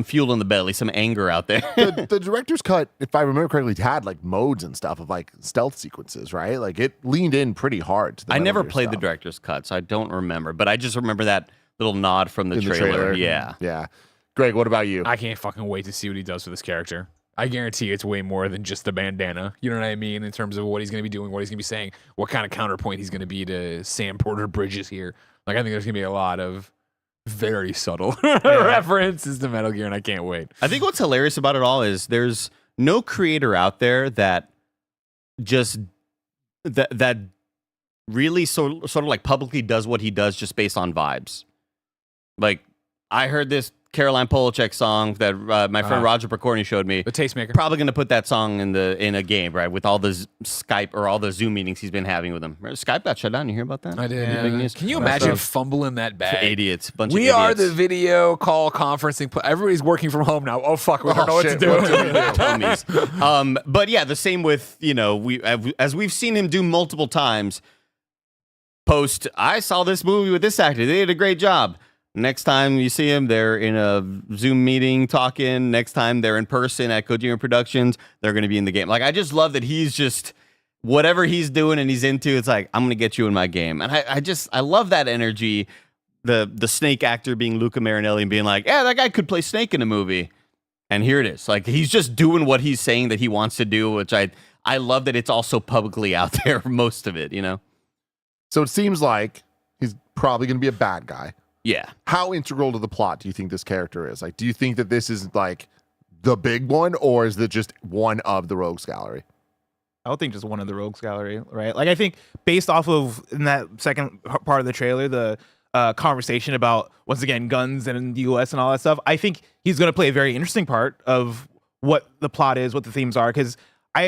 fuel in the belly, some anger out there. the Director's Cut, if I remember correctly, had like modes and stuff of like stealth sequences, right? Like it leaned in pretty hard to the I Metal never Gear played stuff. the Director's Cut, so I don't remember. But I just remember that little nod from the trailer. Yeah. Yeah. Greg, what about you? I can't fucking wait to see what he does with this character. I guarantee it's way more than just the bandana. You know what I mean? In terms of what he's going to be doing, what he's going to be saying, what kind of counterpoint he's going to be to Sam Porter Bridges here. Like, I think there's going to be a lot of very subtle references to Metal Gear, and I can't wait. I think what's hilarious about it all is there's no creator out there that just that really sort of like publicly does what he does just based on vibes. Like, I heard this Caroline Polachek song that my friend Roger Picorni showed me. The Tastemaker. Probably going to put that song in a game, right? With all the Skype or all the Zoom meetings he's been having with them. Skype got shut down. You hear about that? I did. Big news. Can you imagine fumbling that bag? Idiots. We are the video call conferencing. Everybody's working from home now. Oh fuck, we don't know what to do. Dummies. But yeah, the same with as we've seen him do multiple times. Post, I saw this movie with this actor. They did a great job. Next time you see him, they're in a Zoom meeting talking. Next time they're in person at Kojima Productions, they're going to be in the game. Like, I just love that he's just, whatever he's doing and he's into, it's like, I'm going to get you in my game. And I love that energy. The Snake actor being Luca Marinelli and being like, yeah, that guy could play Snake in a movie. And here it is. Like, he's just doing what he's saying that he wants to do, which I love that it's also publicly out there, most of it, you know? So it seems like he's probably going to be a bad guy. Yeah. How integral to the plot do you think this character is? Like, do you think that this is like the big one, or is it just one of the rogues gallery? I would think just one of the rogues gallery, right? Like, I think based off of in that second part of the trailer, the conversation about, once again, guns and the U.S. and all that stuff, I think he's going to play a very interesting part of what the plot is, what the themes are. Because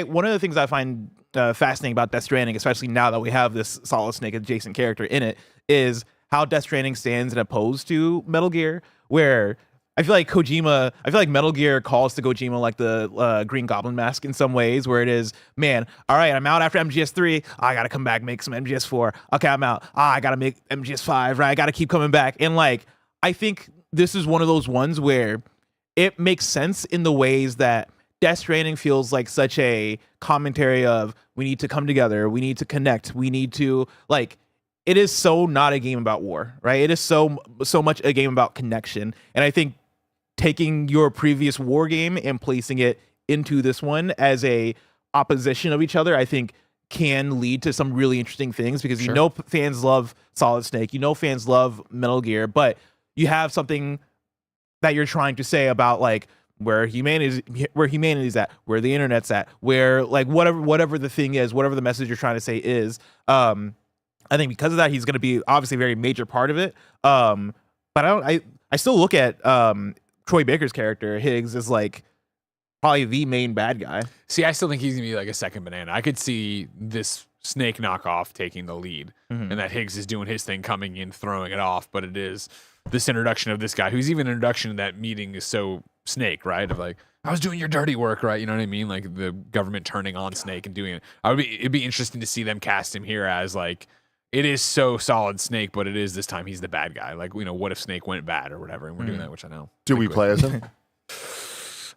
one of the things I find fascinating about Death Stranding, especially now that we have this Solid Snake adjacent character in it, is how Death Stranding stands in opposed to Metal Gear, where I feel like Metal Gear calls to Kojima like the Green Goblin mask in some ways, where it is, man, all right, I'm out after MGS3, I gotta come back, make some MGS4, okay, I'm out, I gotta make MGS5, right, I gotta keep coming back. And like, I think this is one of those ones where it makes sense in the ways that Death Stranding feels like such a commentary of, we need to come together, we need to connect, we need to, like, it is so not a game about war, right? It is so much a game about connection. And I think taking your previous war game and placing it into this one as a opposition of each other, I think can lead to some really interesting things, because you know fans love Solid Snake, you know fans love Metal Gear, but you have something that you're trying to say about like where humanity's at, where the internet's at, where like whatever the thing is, whatever the message you're trying to say is. I think because of that, he's going to be obviously a very major part of it. But I still look at Troy Baker's character, Higgs, as like probably the main bad guy. See, I still think he's going to be like a second banana. I could see this Snake knockoff taking the lead, and that Higgs is doing his thing, coming in, throwing it off. But it is this introduction of this guy, who's even introduction to that meeting is so Snake, right? Of like, I was doing your dirty work, right? You know what I mean? Like the government turning on Snake and doing it. It'd be interesting to see them cast him here as like, it is so Solid Snake, but it is this time he's the bad guy. Like, you know, what if Snake went bad or whatever? And we're doing that, which I know. Do we play as him?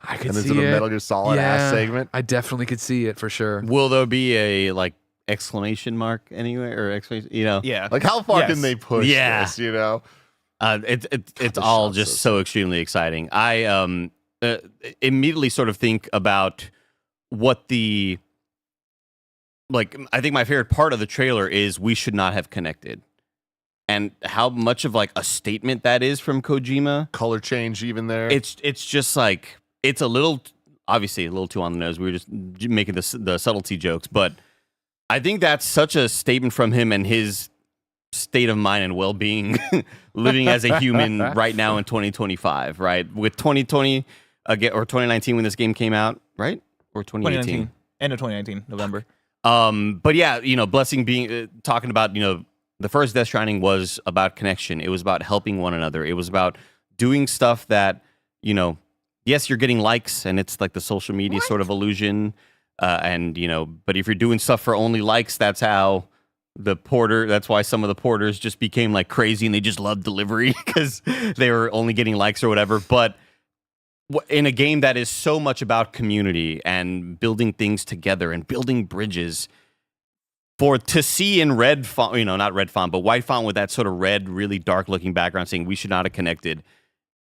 I could and see is it a Metal Gear Solid ass segment? I definitely could see it for sure. Will there be a like exclamation mark anywhere or exclamation? You know, Yeah. Like, how far can they push this? You know, it's all just so extremely exciting. I immediately sort of think about what the. Like, I think my favorite part of the trailer is we should not have connected. And how much of like a statement that is from Kojima. Color change even there. It's just like, it's a little, obviously a little too on the nose. We were just making the subtlety jokes. But I think that's such a statement from him and his state of mind and well-being living as a human right now in 2025, right? With 2020 again, or 2019 when this game came out, right? Or 2018? End of 2019, November. But yeah, you know, Blessing being talking about, you know, the first Death Stranding was about connection. It was about helping one another. It was about doing stuff that, you know, yes, you're getting likes and it's like the social media sort of illusion. And, you know, but if you're doing stuff for only likes, that's how that's why some of the porters just became like crazy and they just loved delivery because they were only getting likes or whatever. But in a game that is so much about community and building things together and building bridges, to see in red font, you know, not red font, but white font with that sort of red, really dark looking background saying we should not have connected.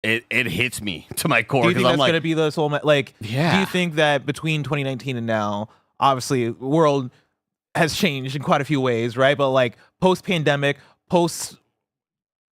it hits me to my core. Do you think I'm that's like, going to be the soul? Like, Yeah. do you think that between 2019 and now, obviously, the world has changed in quite a few ways, right? But like post-pandemic, post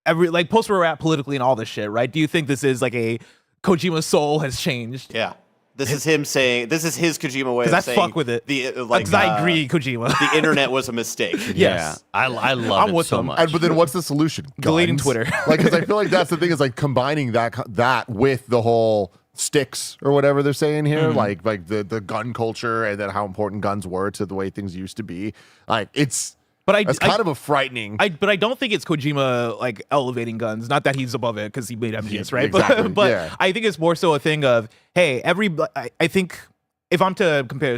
where we're at politically and all this shit, right? Do you think this is like a Kojima's soul has changed? Yeah. This is him saying, this is his Kojima way of Because saying. I fuck with it. Because I agree, Kojima. The internet was a mistake. yeah, I love it so much. But then what's the solution? Deleting Guns? Twitter. Like, because I feel like that's the thing is like combining that with the whole sticks or whatever they're saying here, like the gun culture and then how important guns were to the way things used to be. Like it's kind of a frightening. But I don't think it's Kojima like elevating guns. Not that he's above it because he made MGS, right? Exactly, But yeah. I think it's more so a thing of, hey, I think if I'm to compare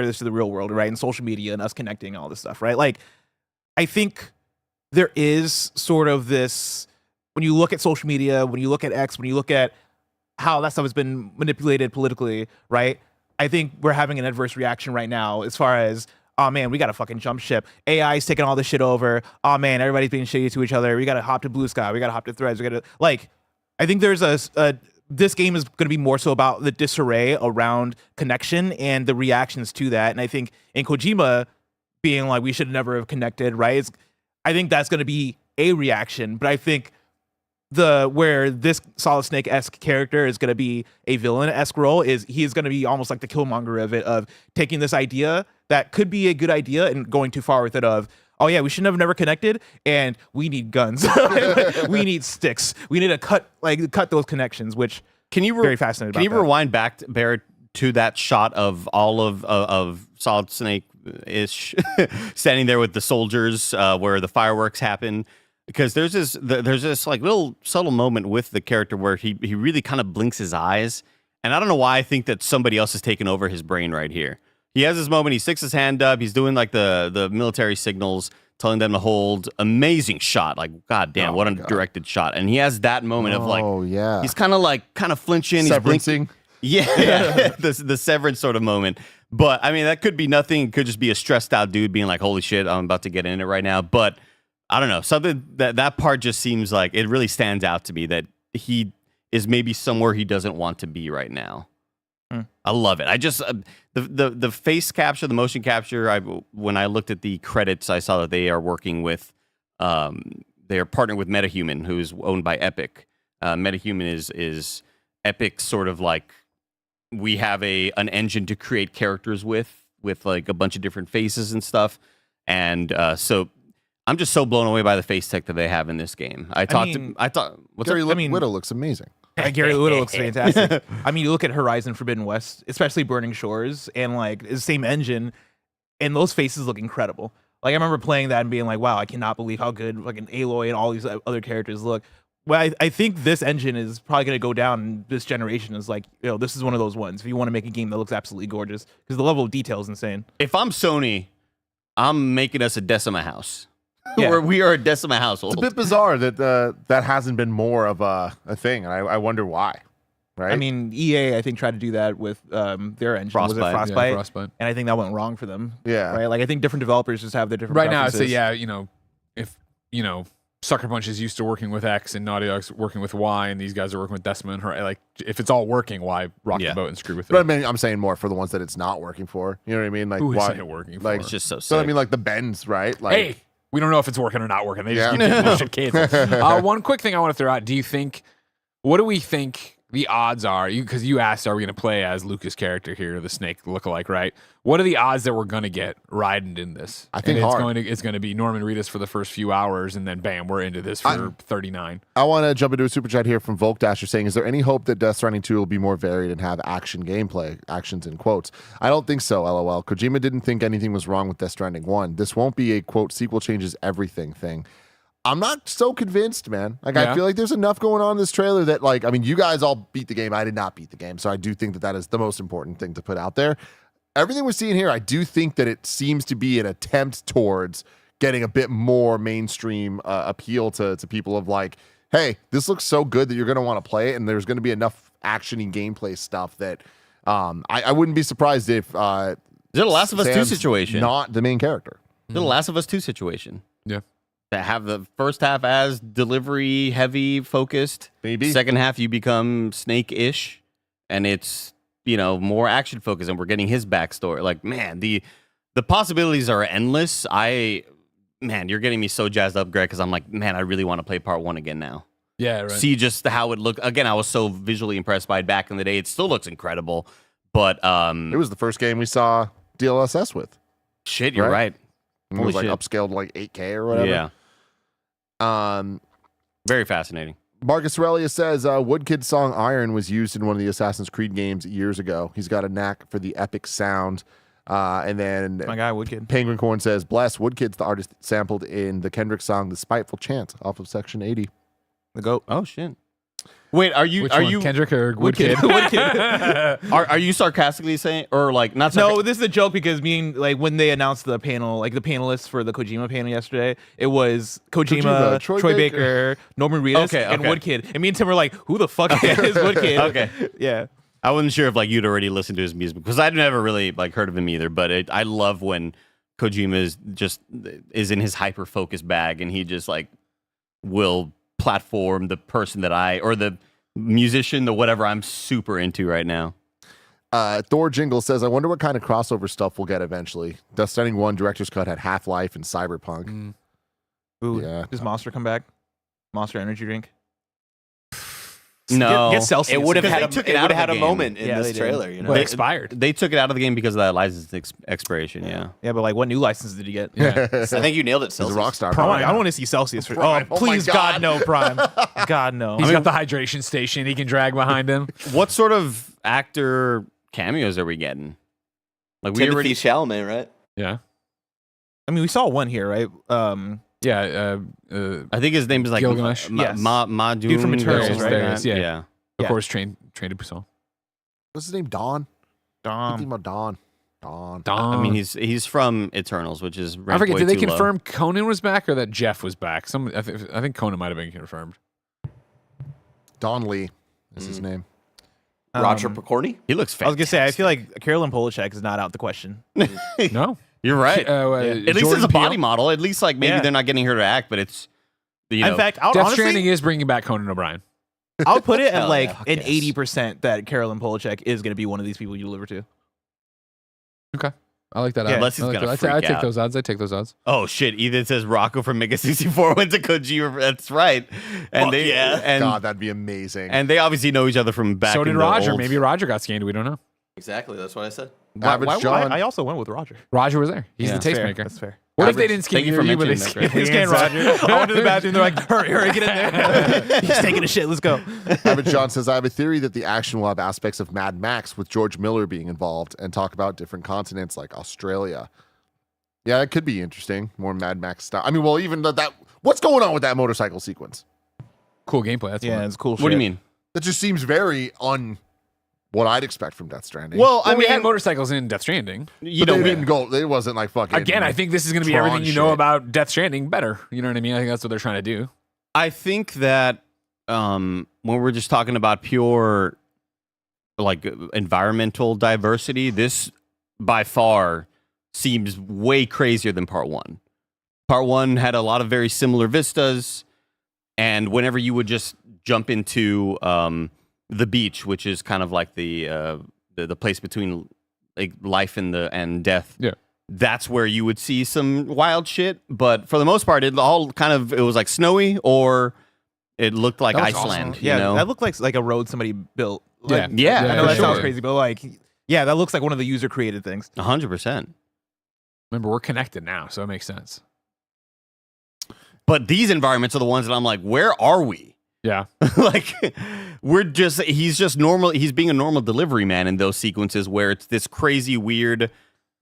this to the real world, right, and social media and us connecting and all this stuff, right? Like, I think there is sort of this, when you look at social media, when you look at X, when you look at how that stuff has been manipulated politically, right? I think we're having an adverse reaction right now as far as, oh man, we gotta fucking jump ship. AI's taking all this shit over. Oh man, everybody's being shitty to each other. We gotta hop to Blue Sky. We gotta hop to Threads. We gotta, like, I think there's this game is gonna be more so about the disarray around connection and the reactions to that. And I think in Kojima being like, we should never have connected, right? I think that's gonna be a reaction, but I think where this Solid Snake-esque character is going to be a villain-esque role is he is going to be almost like the Killmonger of it, of taking this idea that could be a good idea and going too far with it of, oh yeah, we should have never connected and we need guns. We need sticks. We need to cut those connections, which very fascinated about. Can you rewind back, Barrett, to that shot of all of Solid Snake-ish standing there with the soldiers where the fireworks happen? Because there's this like little subtle moment with the character where he really kind of blinks his eyes, and I don't know why I think that somebody else has taken over his brain right here. He has this moment. He sticks his hand up. He's doing like the military signals, telling them to hold. Amazing shot. Like, goddamn, what a directed shot. And he has that moment of like, yeah, he's kind of flinching. He's blinking. Yeah, the severance sort of moment. But I mean, that could be nothing. It could just be a stressed out dude being like, holy shit, I'm about to get in it right now. But I don't know, something that part just seems like it really stands out to me that he is maybe somewhere he doesn't want to be right now. I love it. I just the face capture, the motion capture. When I looked at the credits, I saw that they are working with they are partnered with MetaHuman, who's owned by Epic. MetaHuman is Epic's sort of like, we have an engine to create characters with like a bunch of different faces and stuff, and so. I'm just so blown away by the face tech that they have in this game. I thought Gary Whitta looks amazing. Gary Whitta looks fantastic. I mean, you look at Horizon Forbidden West, especially Burning Shores, and like it's the same engine, and those faces look incredible. Like I remember playing that and being like, wow, I cannot believe how good like an Aloy and all these other characters look. Well, I think this engine is probably going to go down this generation as like, this is one of those ones. If you want to make a game that looks absolutely gorgeous, because the level of detail is insane. If I'm Sony, I'm making us a Decima house. Yeah. Where we are a Decima household. It's a bit bizarre that that hasn't been more of a thing, and I wonder why. Right? I mean, EA I think tried to do that with their engine. Was it Frostbite? Yeah, Frostbite. And I think that went wrong for them. Yeah. Right. Like I think different developers just have their different. Right now, I'd preferences. say if Sucker Punch is used to working with X and Naughty Dog's working with Y, and these guys are working with Decima and her. Like, if it's all working, why rock the boat and screw with it? But I mean, I'm saying more for the ones that it's not working for. You know what I mean? Like, Who why isn't it working like, for? It's just so So I sick. mean, like the bends, right? Like, Hey, we don't know if it's working or not working. They just Yeah. keep bullshit canceled. One quick thing I want to throw out. What do we think the odds are? Because you asked, are we going to play as Lucas' character here, the Snake lookalike, right? What are the odds that we're going to get Raiden in this? I think it's going to be Norman Reedus for the first few hours, and then bam, we're into this for 39. I want to jump into a super chat here from Volkdasher saying, is there any hope that Death Stranding 2 will be more varied and have action gameplay? Actions in quotes. I don't think so, LOL. Kojima didn't think anything was wrong with Death Stranding 1. This won't be a, quote, sequel changes everything thing. I'm not so convinced, man. Like, I feel like there's enough going on in this trailer that, like, I mean, you guys all beat the game. I did not beat the game. So I do think that is the most important thing to put out there. Everything we're seeing here, I do think that it seems to be an attempt towards getting a bit more mainstream appeal to people of like, hey, this looks so good that you're going to want to play it. And there's going to be enough action-y gameplay stuff that I wouldn't be surprised if Is it a Last of Us 2 Sam's situation? Not the main character. Is it a Last of Us 2 situation? Yeah. that have the first half as delivery heavy focused. Maybe. Second half you become Snake-ish, and it's more action focused, and we're getting his backstory. Like, man, the possibilities are endless. Man, you're getting me so jazzed up, Greg, because I'm like, man, I really want to play part 1 again now. Yeah, right. See just how it looked. Again, I was so visually impressed by it back in the day. It still looks incredible, but it was the first game we saw DLSS with. Shit, you're right. It was like upscaled to like 8K or whatever. Yeah. Very fascinating. Marcus Aurelius says Woodkid's song Iron was used in one of the Assassin's Creed games years ago. He's got a knack for the epic sound. And then my guy Woodkid. Penguin Corn says, Bless, Woodkid's the artist sampled in the Kendrick song The Spiteful Chant off of Section 80. The GOAT. Oh, shit. Wait, are you Kendrick or Woodkid? Woodkid. Are you sarcastically saying, or like not? No, this is a joke because like when they announced the panel, like the panelists for the Kojima panel yesterday, it was Kojima, Troy Baker, Norman Reedus, and Woodkid. And me and Tim were like, "Who the fuck is Woodkid?" Okay, yeah. I wasn't sure if like you'd already listened to his music because I'd never really like heard of him either. But I love when Kojima is in his hyper focused bag and he just like will platform the person or the musician, the whatever I'm super into right now. Thor Jingle says, I wonder what kind of crossover stuff we'll get eventually. Death Stranding 1 Director's Cut had Half-Life and Cyberpunk. Ooh, yeah. Does Monster come back? Monster energy drink? No, get Celsius. It would have had a game. moment in this trailer. Well, it expired. They took it out of the game because of that license expiration. Yeah. Yeah, but like, what new license did you get? Yeah. I think you nailed it, He's a Celsius. rock star. Prime. I don't want to see Celsius. Prime. Oh, Oh my please, God, no, Prime. God, no. He's got the hydration station he can drag behind him. What sort of actor cameos are we getting? Like Timothy Chalamet, right? Yeah. I mean, we saw one here, right? Yeah. I think his name is like Gilgamesh. Yes. Madun. Dude from Eternals, right? Yeah. Of course, Train to Busan. What's his name? Don? Dom. Don. I mean, he's from Eternals, which is I forget. way Did they too low. confirm Conan was back or that Jeff was back? I think Conan might have been confirmed. Don Lee is his name. Roger Picorni? He looks fantastic. I was gonna say, I feel like Carolyn Polachek is not out the question. No, you're right. At least it's a body model. At least like maybe they're not getting her to act, but it's in fact, Death Stranding is bringing back Conan O'Brien. I'll put it at like an yes. 80% that Carolyn Polachek is going to be one of these people you deliver to. Okay, I like that. Yeah, unless he's gonna I freak take out. those odds. I take those odds. Oh shit! Ethan says Rocco from Mega 64 went to Kojima. That's right. And God, that'd be amazing. And they obviously know each other from back. So in did the Roger. old- Maybe Roger got scanned. We don't know. Exactly, that's what I said. Average John. I also went with Roger. Roger was there. He's the Fair. tastemaker. That's fair. What if they didn't scan Thank you for you, but they mentioning that, scanned They scanned Roger. I went to the bathroom. They're like, hurry, get in there. He's taking a shit. Let's go. Average John says, I have a theory that the action will have aspects of Mad Max with George Miller being involved and talk about different continents like Australia. Yeah, it could be interesting. More Mad Max style. I mean, well, even that what's going on with that motorcycle sequence? Cool gameplay. That's Yeah, what. it's cool. What do you mean? That just seems very what I'd expect from Death Stranding. Well, I mean, we had motorcycles in Death Stranding. They didn't go. It wasn't like fucking. Again, I think this is going to be Tron everything you know shit. about Death Stranding better. You know what I mean? I think that's what they're trying to do. I think that when we're just talking about pure like environmental diversity, this by far seems way crazier than part one. Part one had a lot of very similar vistas, and whenever you would just jump into the beach, which is kind of like the place between like life and death. Yeah. That's where you would see some wild shit, but for the most part, it was like snowy or it looked like That was Iceland. awesome. Yeah, you know? that looked like a road somebody built. Like, Yeah. I know for that sounds sure. crazy, but like, yeah, that looks like one of the user created things. 100%. Remember, we're connected now, so it makes sense. But these environments are the ones that I'm like, where are we? Yeah. Like, he's just normal. He's being a normal delivery man in those sequences where it's this crazy, weird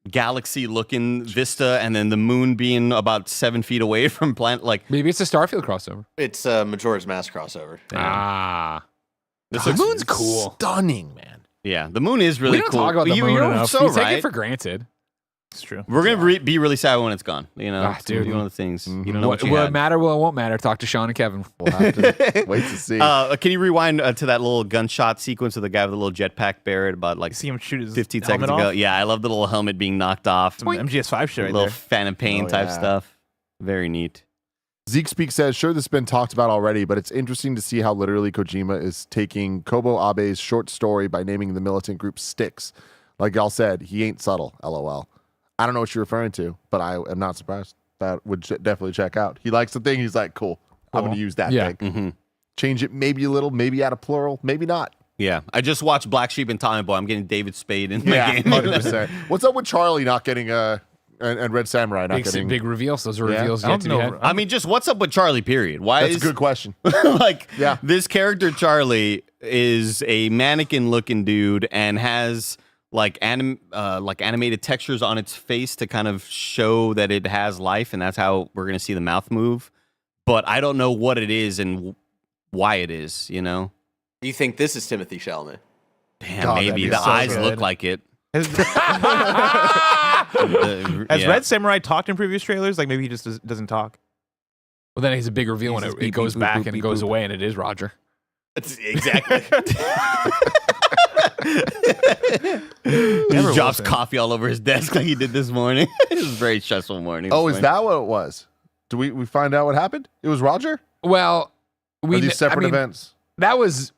galaxy looking vista and then the moon being about 7 feet away from planet. Like, Maybe it's a Starfield crossover. It's a Majora's Mask crossover. Ah. this The looks moon's cool. Stunning, man. Yeah, the moon is really We don't cool. talk about the moon you're enough. so We take right. it for granted. It's true. We're gonna be really sad when it's gone. You know, Ah, it's gonna be dude. one of the things. You don't know what Will you it had. matter? Will it won't matter? Talk to Sean and Kevin. We'll have to wait to see. Can you rewind to that little gunshot sequence of the guy with the little jetpack Barrett about like You see him shoot his 15 seconds helmet ago? off? Yeah, I love the little helmet being knocked off. Some MGS5 shit right little there. fan of pain Oh, type yeah. stuff. Very neat. Zeke Speak says, sure, this has been talked about already, but it's interesting to see how literally Kojima is taking Kobo Abe's short story by naming the militant group Styx. Like y'all said, he ain't subtle, LOL. I don't know what you're referring to, but I am not surprised. That would definitely check out. He likes the thing. He's like, cool. I'm going to use that thing. Mm-hmm. Change it maybe a little, maybe add a plural, maybe not. Yeah, I just watched Black Sheep and Tommy Boy. I'm getting David Spade in my game. 100%. What's up with Charlie not getting and Red Samurai not getting big reveals? Those are reveals I yet to don't be know. had. I mean, just what's up with Charlie? Period. Why That's is a good question. like Yeah. this character Charlie is a mannequin-looking dude and has like animated textures on its face to kind of show that it has life, and that's how we're gonna see the mouth move. But I don't know what it is and why it is. You know. Do you think this is Timothy Chalamet? Damn, God, that'd maybe be the so eyes good. look like it. Has Yeah. Red Samurai talked in previous trailers? Like maybe he just doesn't talk. Well, then it's a big reveal when He's just it beep, goes beep, back boop, and it beep, goes boop. away, and it is Roger. That's exactly. He Never drops will, coffee all over his desk like he did this morning. It was a very stressful morning. Oh, is that what it was? Do we find out what happened? It was Roger? Well, Or these separate events? That was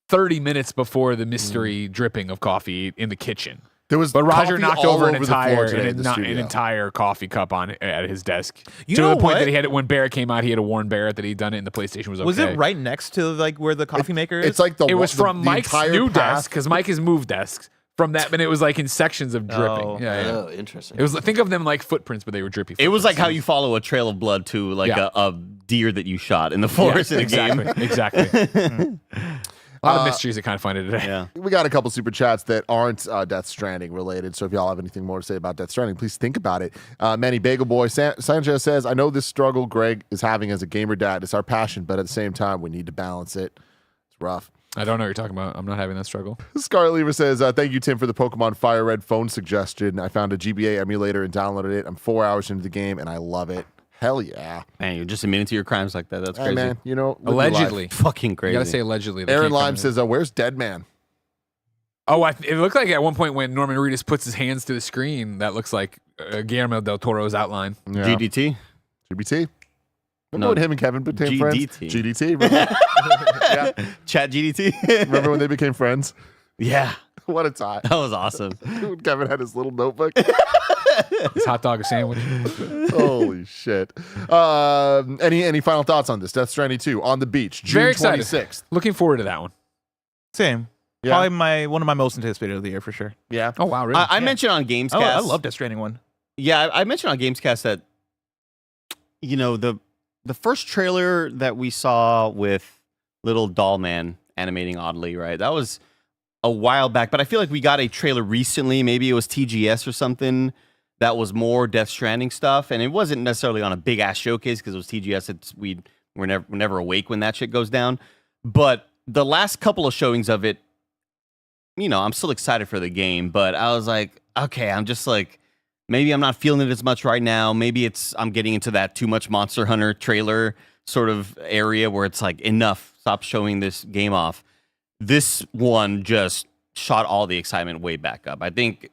30 minutes before the mystery dripping of coffee in the kitchen. There was But Roger coffee knocked all over an the floor entire today in the an studio. entire coffee cup at his desk. You to know the point what? that he had it when Barrett came out. He had to warn Barrett that he'd done it, and the PlayStation was okay. Was it right next to like where the coffee maker is? It's like It was from the Mike's entire new path. desk because Mike has moved desks from that, and it was like in sections of dripping. Oh. Yeah. Oh, interesting. It was think of them like footprints, but they were drippy. It was like footprints. how you follow a trail of blood to like Yeah. a deer that you shot in the forest in a exactly, game. exactly. A lot of mysteries that kind of find it today. Yeah. We got a couple super chats that aren't Death Stranding related. So if y'all have anything more to say about Death Stranding, please think about it. Manny Bagel Boy Sanchez says, I know this struggle Greg is having as a gamer dad. It's our passion, but at the same time, we need to balance it. It's rough. I don't know what you're talking about. I'm not having that struggle. Scarlet Lever says, thank you, Tim, for the Pokemon Fire Red phone suggestion. I found a GBA emulator and downloaded it. I'm 4 hours into the game, and I love it. Hell yeah. Man, you're just admitting to your crimes like that. That's Hey, crazy. man, you know, live your life. Allegedly. Fucking crazy. You gotta say allegedly. They Aaron can't Lime find it. says, where's Dead Man? Oh, it looked like at one point when Norman Reedus puts his hands to the screen, that looks like Guillermo del Toro's outline. Yeah. GDT? GBT? Remember No. when him and Kevin became friends? GDT. GDT? Remember? Yeah. Chat GDT? Remember when they became friends? Yeah. What a time. That was awesome. When Kevin had his little notebook. His hot dog sandwich. Holy shit. Any final thoughts on this? Death Stranding 2 on the beach, June Very excited. 26th. Looking forward to that one. Same. Yeah. Probably one of my most anticipated of the year for sure. Yeah. Oh, wow, really? I mentioned on Gamescast. Oh, I love Death Stranding 1. Yeah, I mentioned on Gamescast that, you know, the first trailer that we saw with little doll man animating oddly, right? That was a while back, but I feel like we got a trailer recently. Maybe it was TGS or something that was more Death Stranding stuff, and it wasn't necessarily on a big ass showcase because it was TGS. We're never awake when that shit goes down. But the last couple of showings of it, you know, I'm still excited for the game, but I was like, okay, I'm just like, maybe I'm not feeling it as much right now. Maybe I'm getting into that too much Monster Hunter trailer sort of area where it's like, enough, stop showing this game off. This one just shot all the excitement way back up. I think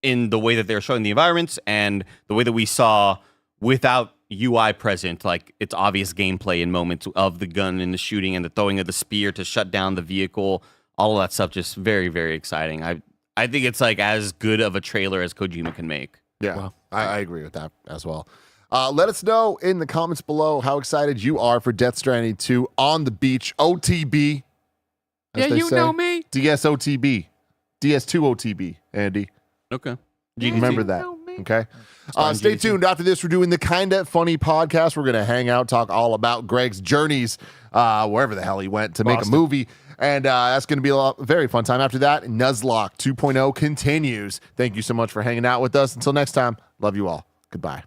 in the way that they're showing the environments and the way that we saw without UI present, like it's obvious gameplay in moments of the gun and the shooting and the throwing of the spear to shut down the vehicle, all of that stuff, just very, very exciting. I think it's like as good of a trailer as Kojima can make. Yeah, Wow. I agree with that as well. Let us know in the comments below how excited you are for Death Stranding 2 on the beach, OTB. as Yeah, they you say. know me. DSOTB. DS2 OTB, Andy. Okay. Remember that. Okay. Stay tuned. After this, we're doing the Kinda Funny podcast. We're going to hang out, talk all about Greg's journeys, wherever the hell he went to make a Boston. movie. And that's going to be a very fun time. After that, Nuzlocke 2.0 continues. Thank you so much for hanging out with us. Until next time, love you all. Goodbye.